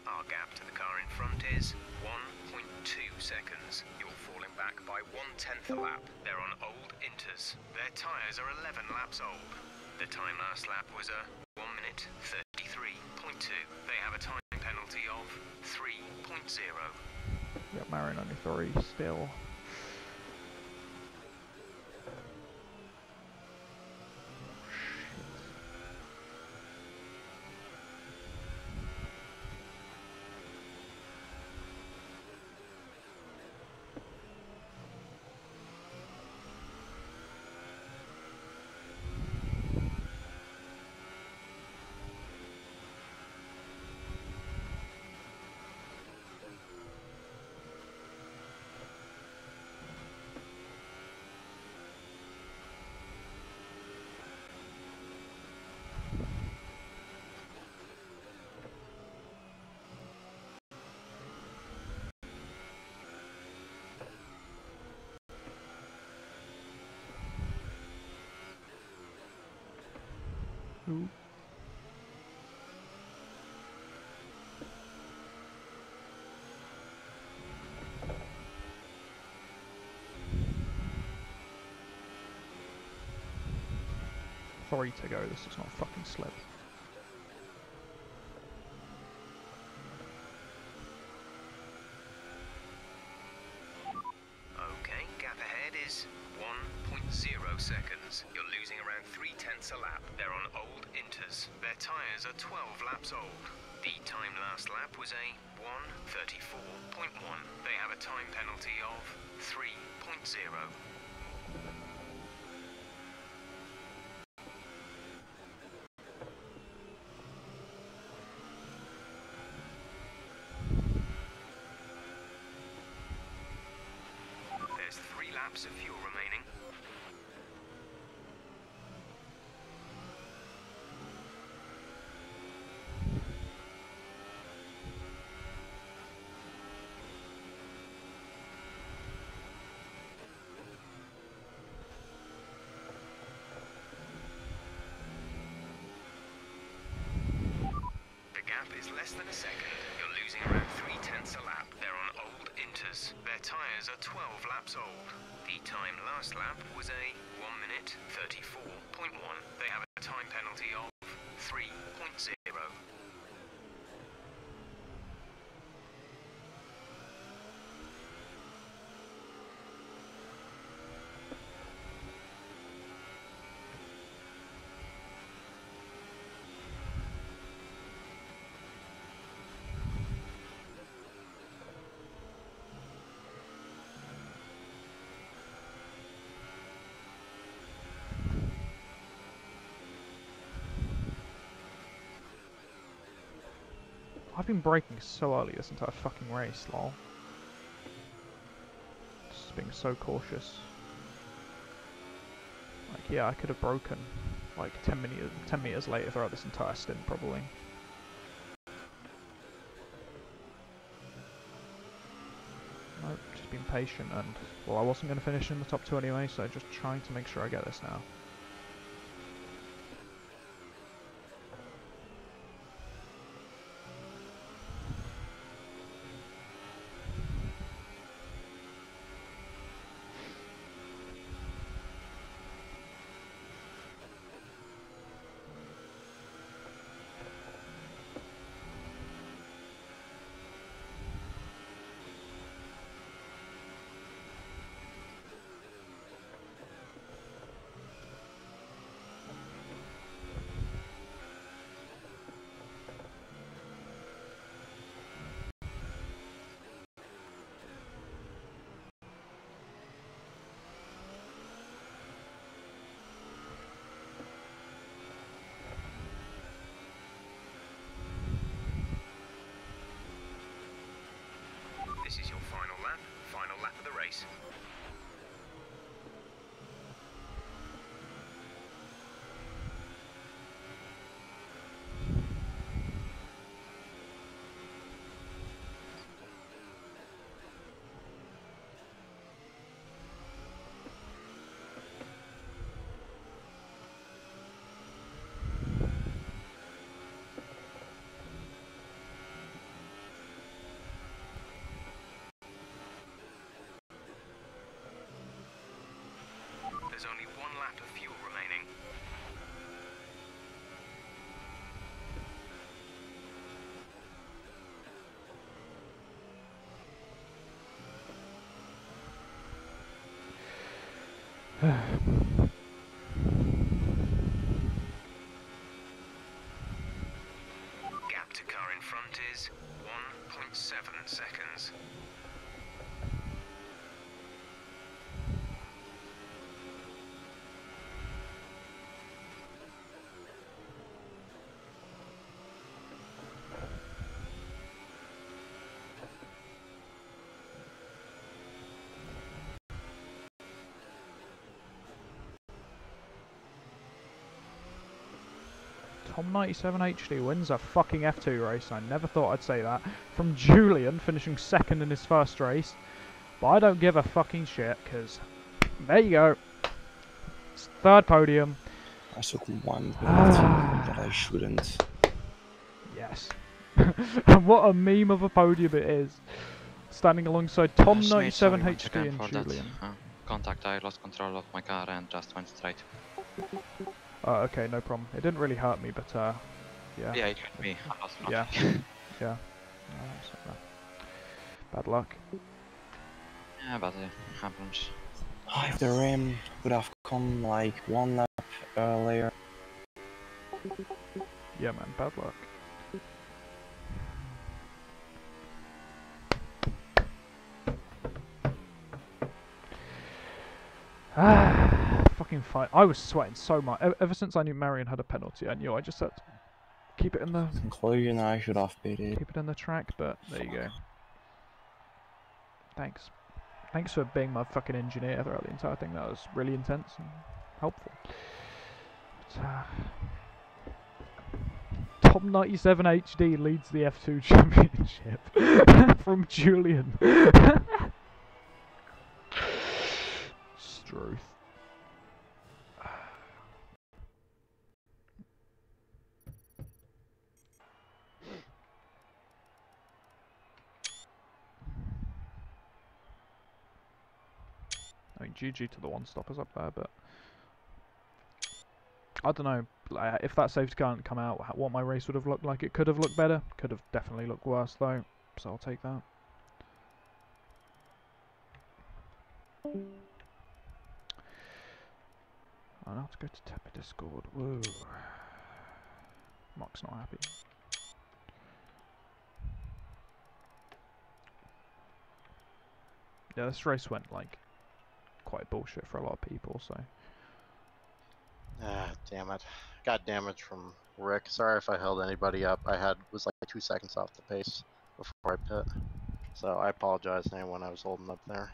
Our gap to the car in front is 1.2 seconds. You're falling back by 1/10 a lap. They're on old Inters. Their tyres are 11 laps old. The time last lap was a 1 minute 33.2. They have a time penalty of 3.0. Yep, Marion only 3 still. Ooh. Three to go, this is not fucking slip. Okay, gap ahead is 1.0 seconds. You're losing around 3/10 a lap. They're on old Inters. Their tyres are 12 laps old. The time last lap was a 1:34.1. They have a time penalty of 3.0. There's 3 laps of fuel remaining. The gap is less than a second. You're losing around 3/10 a lap. They're on old Inters. Their tyres are 12 laps old. The time last lap was a 1 minute 34.1. They have a time penalty of 3.0. I've been braking so early this entire fucking race, lol. Just being so cautious. Like, yeah, I could have broken like 10 meters later throughout this entire stint, probably. Nope, just being patient, and well, I wasn't going to finish in the top 2 anyway, so just trying to make sure I get this now. Gap to car in front is 1.7 seconds. Tom 97 HD wins a fucking F2 race. I never thought I'd say that. From Julian, finishing second in his first race. But I don't give a fucking shit, because there you go. It's third podium. I took one penalty that I shouldn't. Yes. And what a meme of a podium it is. Standing alongside Tom SMEAJ, 97 sorry once HD again and for that, Julian. contact, I lost control of my car and just went straight. Okay, no problem. It didn't really hurt me, but yeah. Yeah, it hit me. I lost Yeah. nothing. Yeah. Bad luck. Yeah, but it happens. If the rim would have come like one lap earlier. Yeah, man, bad luck. Fucking fight. I was sweating so much. Ever since I knew Marion had a penalty, I knew I just had to keep it in the Conclusion, I should have beat it. keep it in the track, but there you go. Thanks. Thanks for being my fucking engineer throughout the entire thing. That was really intense and helpful. But, Tom 97 HD leads the F2 championship from Julian. Struth. I mean, GG to the one-stoppers up there, but I don't know, like, if that safety car hadn't come out, what my race would have looked like. It could have looked better, could have definitely looked worse though, so I'll take that. I'll have to go to Tepper Discord. Whoa. Mark's not happy. Yeah, this race went like quite bullshit for a lot of people, so. Ah, damn it. Got damage from Rick. Sorry if I held anybody up. Was like 2 seconds off the pace before I pit. So I apologize to anyone I was holding up there.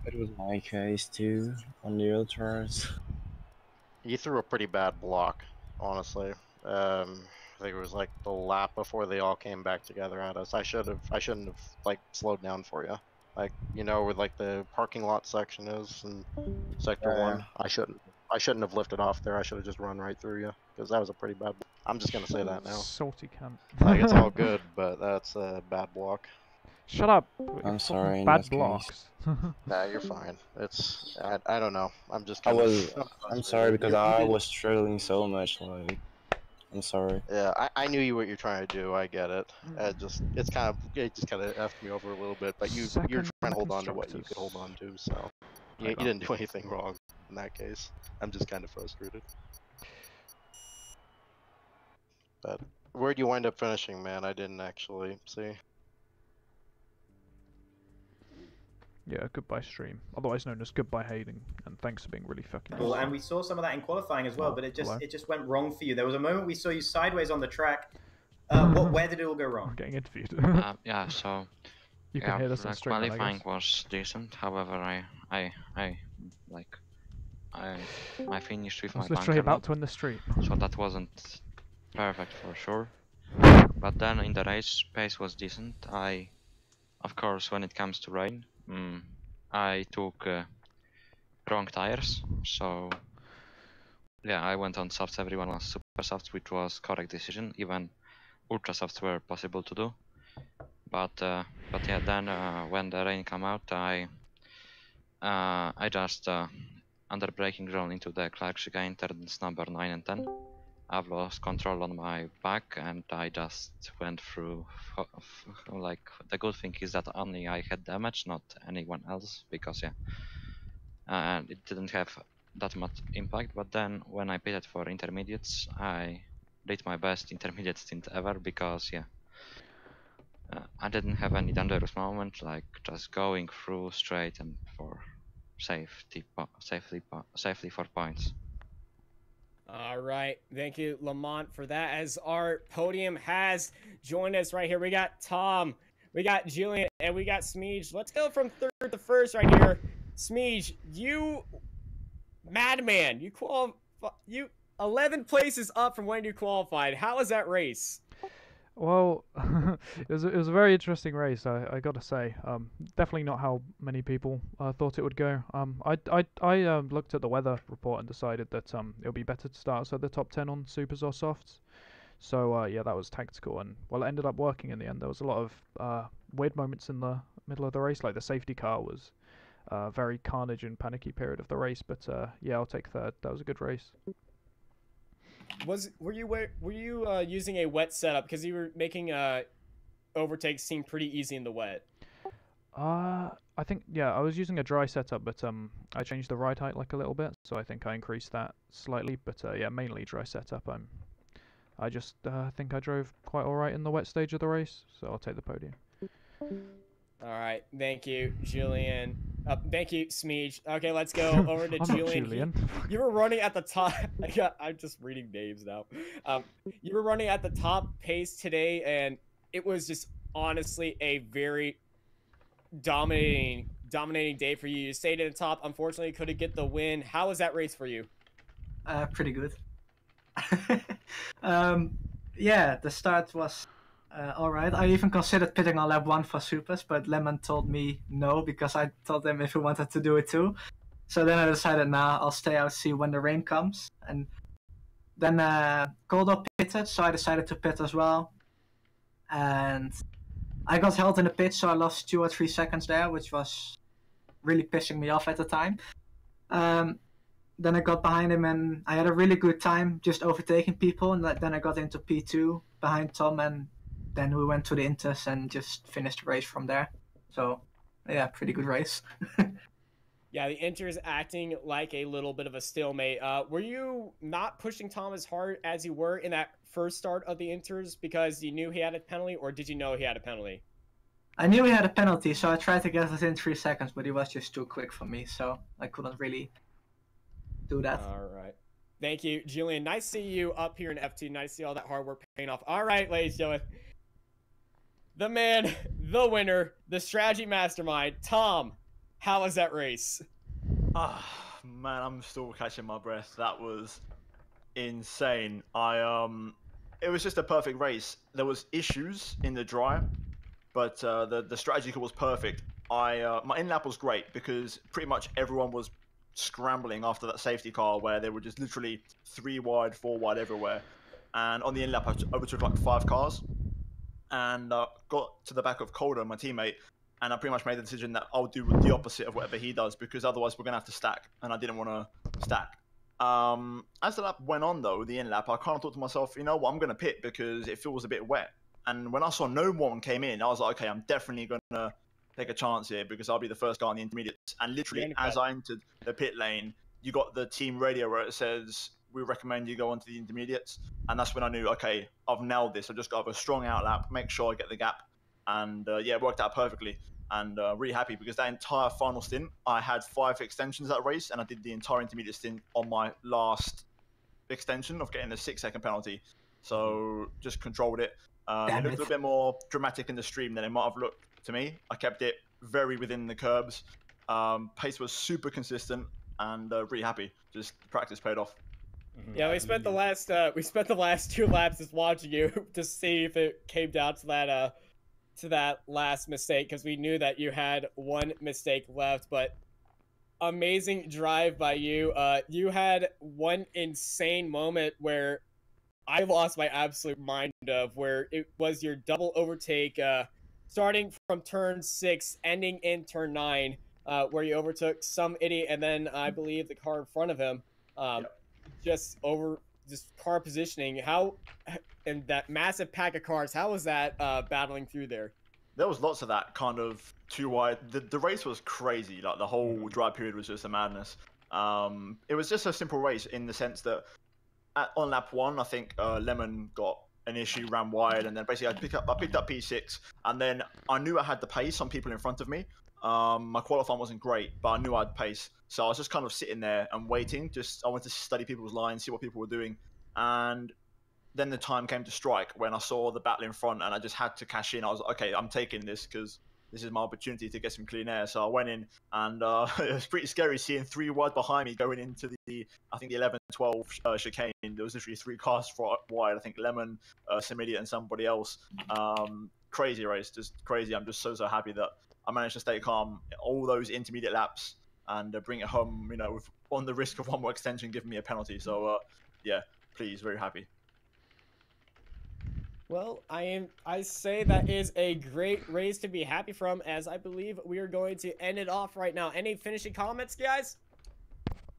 It was my case too, on the ultras. You threw a pretty bad block, honestly. I think it was like the lap before they all came back together at us. I shouldn't have like slowed down for you. Like, you know where like the parking lot section is in sector 1. I shouldn't have lifted off there. I should have just run right through you, because that was a pretty bad. I'm just gonna say that now. Salty cunt. Like, it's all good, but that's a bad block. Shut up. I'm sorry. Bad blocks. Nah, you're fine. It's I don't know. I'm just. I'm sorry because I was struggling so much. Like, I'm sorry. Yeah, I knew what you're trying to do. I get it. It just kind of effed me over a little bit. But you're trying to hold on to what you could hold on to. So you didn't do anything wrong in that case. I'm just kind of frustrated. But where'd you wind up finishing, man? I didn't actually see. Yeah, goodbye stream. Otherwise known as goodbye Hayden. And thanks for being really fucking Cool. And we saw some of that in qualifying as well, but it just went wrong for you. There was a moment we saw you sideways on the track. Where did it all go wrong? I'm getting interviewed. Yeah, so you can hear this on stream. Qualifying was decent. However, I finished with my I was literally bunker about to win the stream. so that wasn't perfect for sure. But then in the race, pace was decent. Of course, when it comes to rain, I took wrong tires, so yeah, I went on softs. Everyone was super softs, which was correct decision. Even ultra softs were possible to do, but yeah, then when the rain came out, I just under braking zone into the Clark chicane, turns number 9 and 10. I've lost control on my back and I just went through. Like, the good thing is that only I had damage, not anyone else, because yeah, and it didn't have that much impact. But then when I pitted for intermediates, I did my best intermediate stint ever because I didn't have any dangerous moment, like just going through straight and for safely for points. All right, thank you, Lamont, for that. As our podium has joined us right here, we got Tom, we got Julian, and we got SMEAJ. Let's go from third to first right here. SMEAJ, you madman, you 11 places up from when you qualified. How was that race? Well, it was a very interesting race, I gotta say. Definitely not how many people thought it would go. I looked at the weather report and decided that it would be better to start at the top 10 on supers or softs. So yeah, that was tactical, and well, it ended up working in the end. There was a lot of weird moments in the middle of the race, like the safety car was very carnage and panicky period of the race. But yeah, I'll take third. That was a good race. Were you using a wet setup because you were making overtakes seem pretty easy in the wet? I think yeah, I was using a dry setup, but I changed the ride height like a little bit, so I think I increased that slightly. But yeah, mainly dry setup. I just think I drove quite alright in the wet stage of the race, so I'll take the podium. All right, thank you, Julian. Thank you, SMEAJ. Okay, let's go over to Julian. Not Julian. You were running at the top. I'm just reading names now. You were running at the top pace today, and it was just honestly a very dominating day for you. You stayed at the top. Unfortunately, couldn't get the win. How was that race for you? Pretty good. Yeah, the start was alright. I even considered pitting on lap 1 for supers, but Lemon told me no because I told him if he wanted to do it too. So then I decided, nah, I'll stay out, see when the rain comes. And then Goldo pitted, so I decided to pit as well. And I got held in the pit, so I lost 2 or 3 seconds there, which was really pissing me off at the time. Then I got behind him and I had a really good time just overtaking people. And then I got into P2 behind Tom, and then we went to the Inters and just finished the race from there. So yeah, pretty good race. Yeah, the Inters acting like a little bit of a stalemate. Were you not pushing Tom as hard as you were in that first start of the Inters because you knew he had a penalty, or did you know he had a penalty? I knew he had a penalty, so I tried to get within 3 seconds, but he was just too quick for me, so I couldn't really do that. All right. Thank you, Julian. Nice to see you up here in F2. Nice to see all that hard work paying off. All right, ladies and gentlemen. The man, the winner, the strategy mastermind, Tom. How was that race? Man, I'm still catching my breath. That was insane. It was just a perfect race. There was issues in the dry, but the strategy call was perfect. My in-lap was great because pretty much everyone was scrambling after that safety car where they were just literally 3 wide, 4 wide everywhere. And on the in-lap, I overtook like 5 cars and got to the back of Calder, my teammate, and I pretty much made the decision that I'll do the opposite of whatever he does because otherwise we're going to have to stack, and I didn't want to stack. As the lap went on though, the in-lap, I kind of thought to myself, you know what, I'm going to pit because it feels a bit wet. And when I saw no one came in, I was like, okay, I'm definitely going to take a chance here because I'll be the first guy on the intermediates. And literally, as I entered the pit lane, you got the team radio where it says, we recommend you go onto the intermediates. And that's when I knew, okay, I've nailed this. I've just got to have a strong outlap, make sure I get the gap. And yeah, it worked out perfectly. And really happy because that entire final stint, I had 5 extensions that race, and I did the entire intermediate stint on my last extension of getting the 6-second penalty. So just controlled it. It looked a little bit more dramatic in the stream than it might have looked to me. I kept it very within the curbs. Pace was super consistent, and really happy. Just practice paid off. Yeah, we spent the last 2 laps just watching you to see if it came down to that last mistake because we knew that you had 1 mistake left. But amazing drive by you. You had one insane moment where I lost my absolute mind of where it was your double overtake, starting from turn 6, ending in turn 9, where you overtook some idiot and then I believe the car in front of him. Just car positioning. And that massive pack of cars, how was that battling through there? There was lots of that kind of 2 wide. The race was crazy. Like the whole dry period was just a madness. It was just a simple race in the sense that on lap 1, I think Lemon got an issue, ran wide, and then basically I picked up P6, and then I knew I had the pace on people in front of me. My qualifying wasn't great, but I knew I had pace, so I was just kind of sitting there and waiting. I wanted to study people's lines, see what people were doing, and then the time came to strike when I saw the battle in front, and I just had to cash in. I was like, okay, I'm taking this because this is my opportunity to get some clean air. So I went in, and it was pretty scary seeing 3 wide behind me going into I think the 11-12 chicane. There was literally 3 cars wide. I think Lemon, SMEAJ, and somebody else. Crazy race, just crazy. I'm just so happy that I managed to stay calm all those intermediate laps and bring it home. You know, on the risk of one more extension giving me a penalty. So yeah, pleased, very happy. Well, I say that is a great race to be happy from, as I believe we are going to end it off right now. Any finishing comments, guys?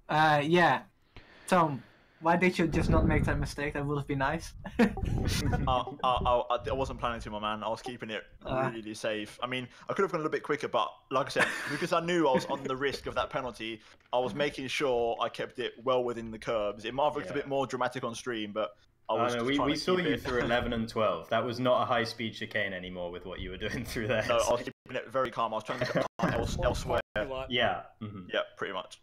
Yeah. Tom, why did you just not make that mistake? That would have been nice. I wasn't planning to, my man. I was keeping it really safe. I mean, I could have gone a little bit quicker, but like I said, because I knew I was on the risk of that penalty, I was making sure I kept it well within the curbs. It might have looked a bit more dramatic on stream, but I was we saw you through 11 and 12. That was not a high-speed chicane anymore with what you were doing through there. No, I was keeping it very calm. I was trying to get elsewhere. Yeah. Yeah, pretty much.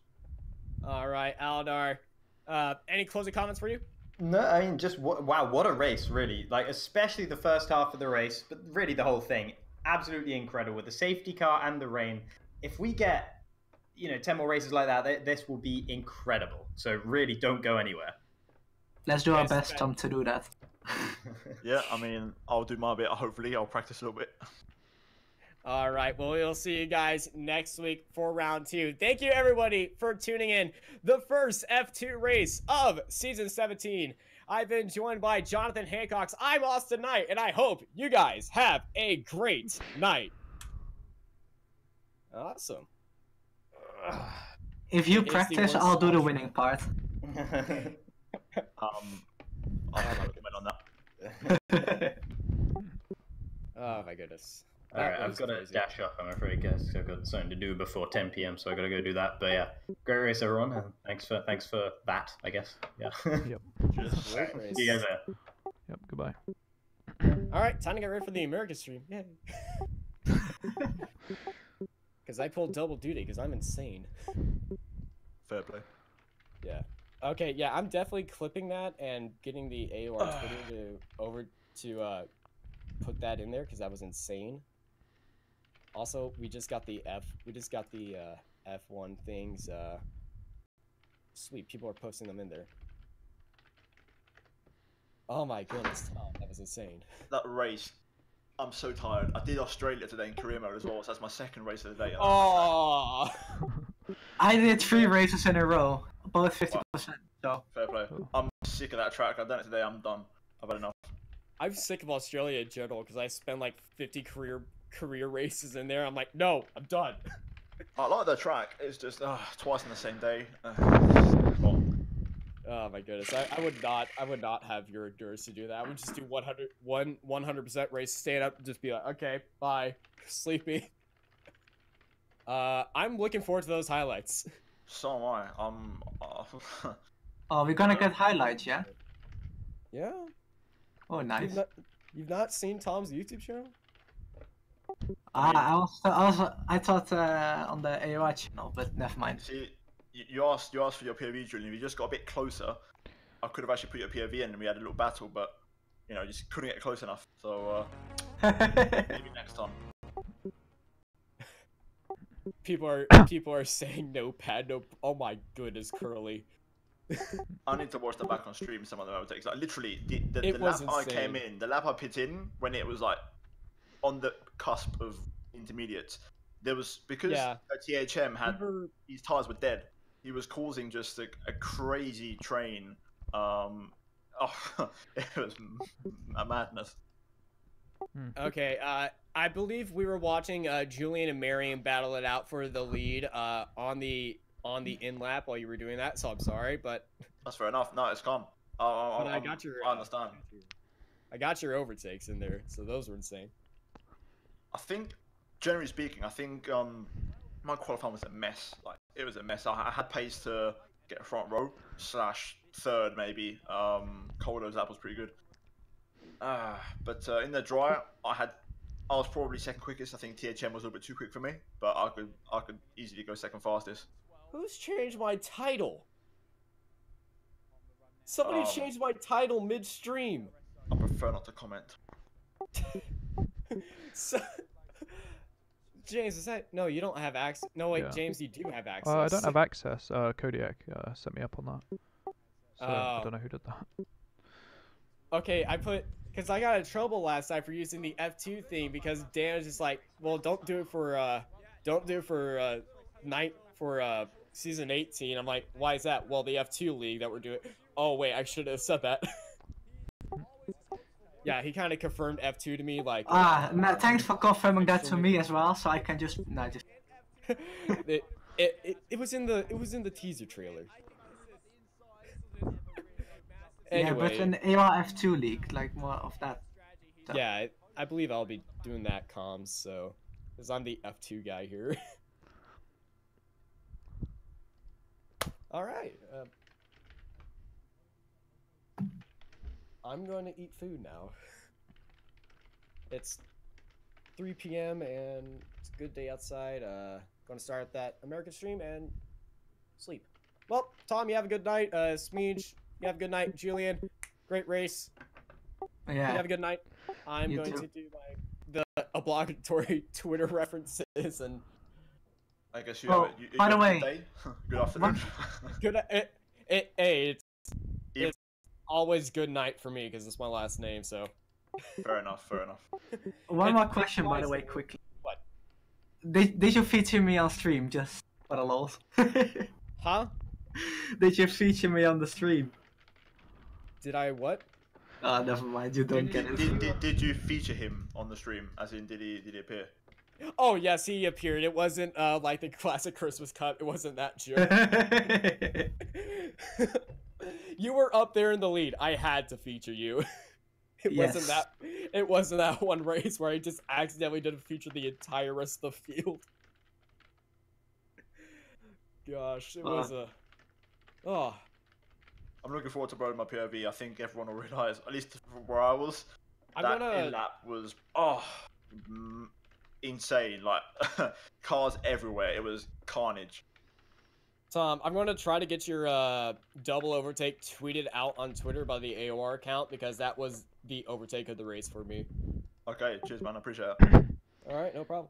All right, Aldar. Any closing comments for you? No, I mean, just wow, what a race, really. Like, especially the first half of the race, but really the whole thing. Absolutely incredible. With the safety car and the rain. If we get, 10 more races like that, this will be incredible. So really, don't go anywhere. Let's do our best, Tom, to do that. Yeah, I mean, I'll do my bit. Hopefully, I'll practice a little bit. All right, well, we'll see you guys next week for round 2. Thank you, everybody, for tuning in. The first F2 race of Season 17. I've been joined by Jonathan Hancox. I'm Austin Knight, and I hope you guys have a great night. Awesome. If you practice, I'll do the winning part. I'll have a comment on that. Oh my goodness. Alright, I've got to dash off, I'm afraid, guys. I've got something to do before 10 PM, so I've got to go do that. But yeah, great race, everyone. And thanks for that, I guess. Yeah. Yep. See you guys there. Yep, goodbye. Alright, time to get ready for the American stream. Yay. Because I pulled double duty, because I'm insane. Fair play. Yeah. Okay, yeah, I'm definitely clipping that and getting the AOR Twitter to put that in there, because that was insane. Also, we just got the F1 things. Sweet, people are posting them in there. Oh my goodness, Tom, that was insane. That race, I'm so tired. I did Australia today in career mode as well, so that's my second race of the day. Oh! I did 3 races in a row, both 50%. So. Fair play. I'm sick of that track. I've done it today. I'm done. I've had enough. I'm sick of Australia in general because I spend like 50 career races in there. I'm like, no, I'm done. I like the track. It's just twice in the same day. Oh my goodness, I would not have your endurance to do that. I would just do 100% race, stand up, and just be like, okay, bye, sleepy. I'm looking forward to those highlights. So am I. Oh, we're gonna get highlights, yeah? Yeah. Oh, nice. You've not seen Tom's YouTube channel? I thought on the AOR channel, but never mind. See, you asked for your POV, Julian. If you just got a bit closer, I could have actually put your POV in and we had a little battle, but you just couldn't get close enough. So maybe next time. People are saying no pad, no. Oh my goodness, Curly. I need to watch that back on stream. Some of them overtakes. Like literally, the lap I came in, the lap I pit in when it was like on the cusp of intermediates. There was because THM had his tires were dead. He was causing just a crazy train. It was a madness. Okay, I believe we were watching Julian and Marion battle it out for the lead on the in lap while you were doing that. So I'm sorry, but that's fair enough. No, it's calm. I understand. I got your overtakes in there, so those were insane. I think, generally speaking, my qualifying was a mess. Like it was a mess. I had pace to get a front row / third maybe. Coldo's lap was pretty good. But in the dry, I was probably second quickest. I think THM was a little bit too quick for me, but I could easily go second fastest. Who's changed my title? Somebody changed my title midstream. I prefer not to comment. So, James, is that... No, you don't have access. No, wait, James, you do have access. I don't have access. Kodiak set me up on that. So I don't know who did that. Okay, because I got in trouble last night for using the F2 thing because Dan was just like, well, don't do it for season 18. I'm like, why is that? Well, the F2 league that we're doing. Oh wait, I should have said that. Yeah, he kind of confirmed F2 to me, like. Thanks for confirming that to me as well, so I can just it was in the teaser trailer. Anyway, yeah, but an AOR F2 league, like more of that. Stuff. Yeah, I believe I'll be doing that comms, so because I'm the F2 guy here. All right. I'm going to eat food now. It's 3 p.m. and it's a good day outside. Going to start that American stream and sleep. Well, Tom, you have a good night. SMEAJ, you have a good night. Julian, great race. Yeah. You have a good night. I'm going to do the obligatory Twitter references and. I guess you. By the way, good day. Good afternoon. It's always good night for me because it's my last name. So. Fair enough. One more question, by the way, quickly. What? Did you feature me on stream just for the lols? Huh? Did you feature me on the stream? Did I what? Oh, never mind. You don't get it. Did you feature him on the stream? As in, did he appear? Oh yes, he appeared. It wasn't like the classic Christmas cut. It wasn't that joke. You were up there in the lead. I had to feature you. It wasn't that one race where I just accidentally didn't feature the entire rest of the field. Gosh, it was a. Oh. I'm looking forward to blowing my POV. I think everyone will realize, at least where I was, that lap was insane. Like cars everywhere. It was carnage. Tom, I'm going to try to get your double overtake tweeted out on Twitter by the AOR account because that was the overtake of the race for me. Okay, cheers, man. I appreciate it. All right, no problem.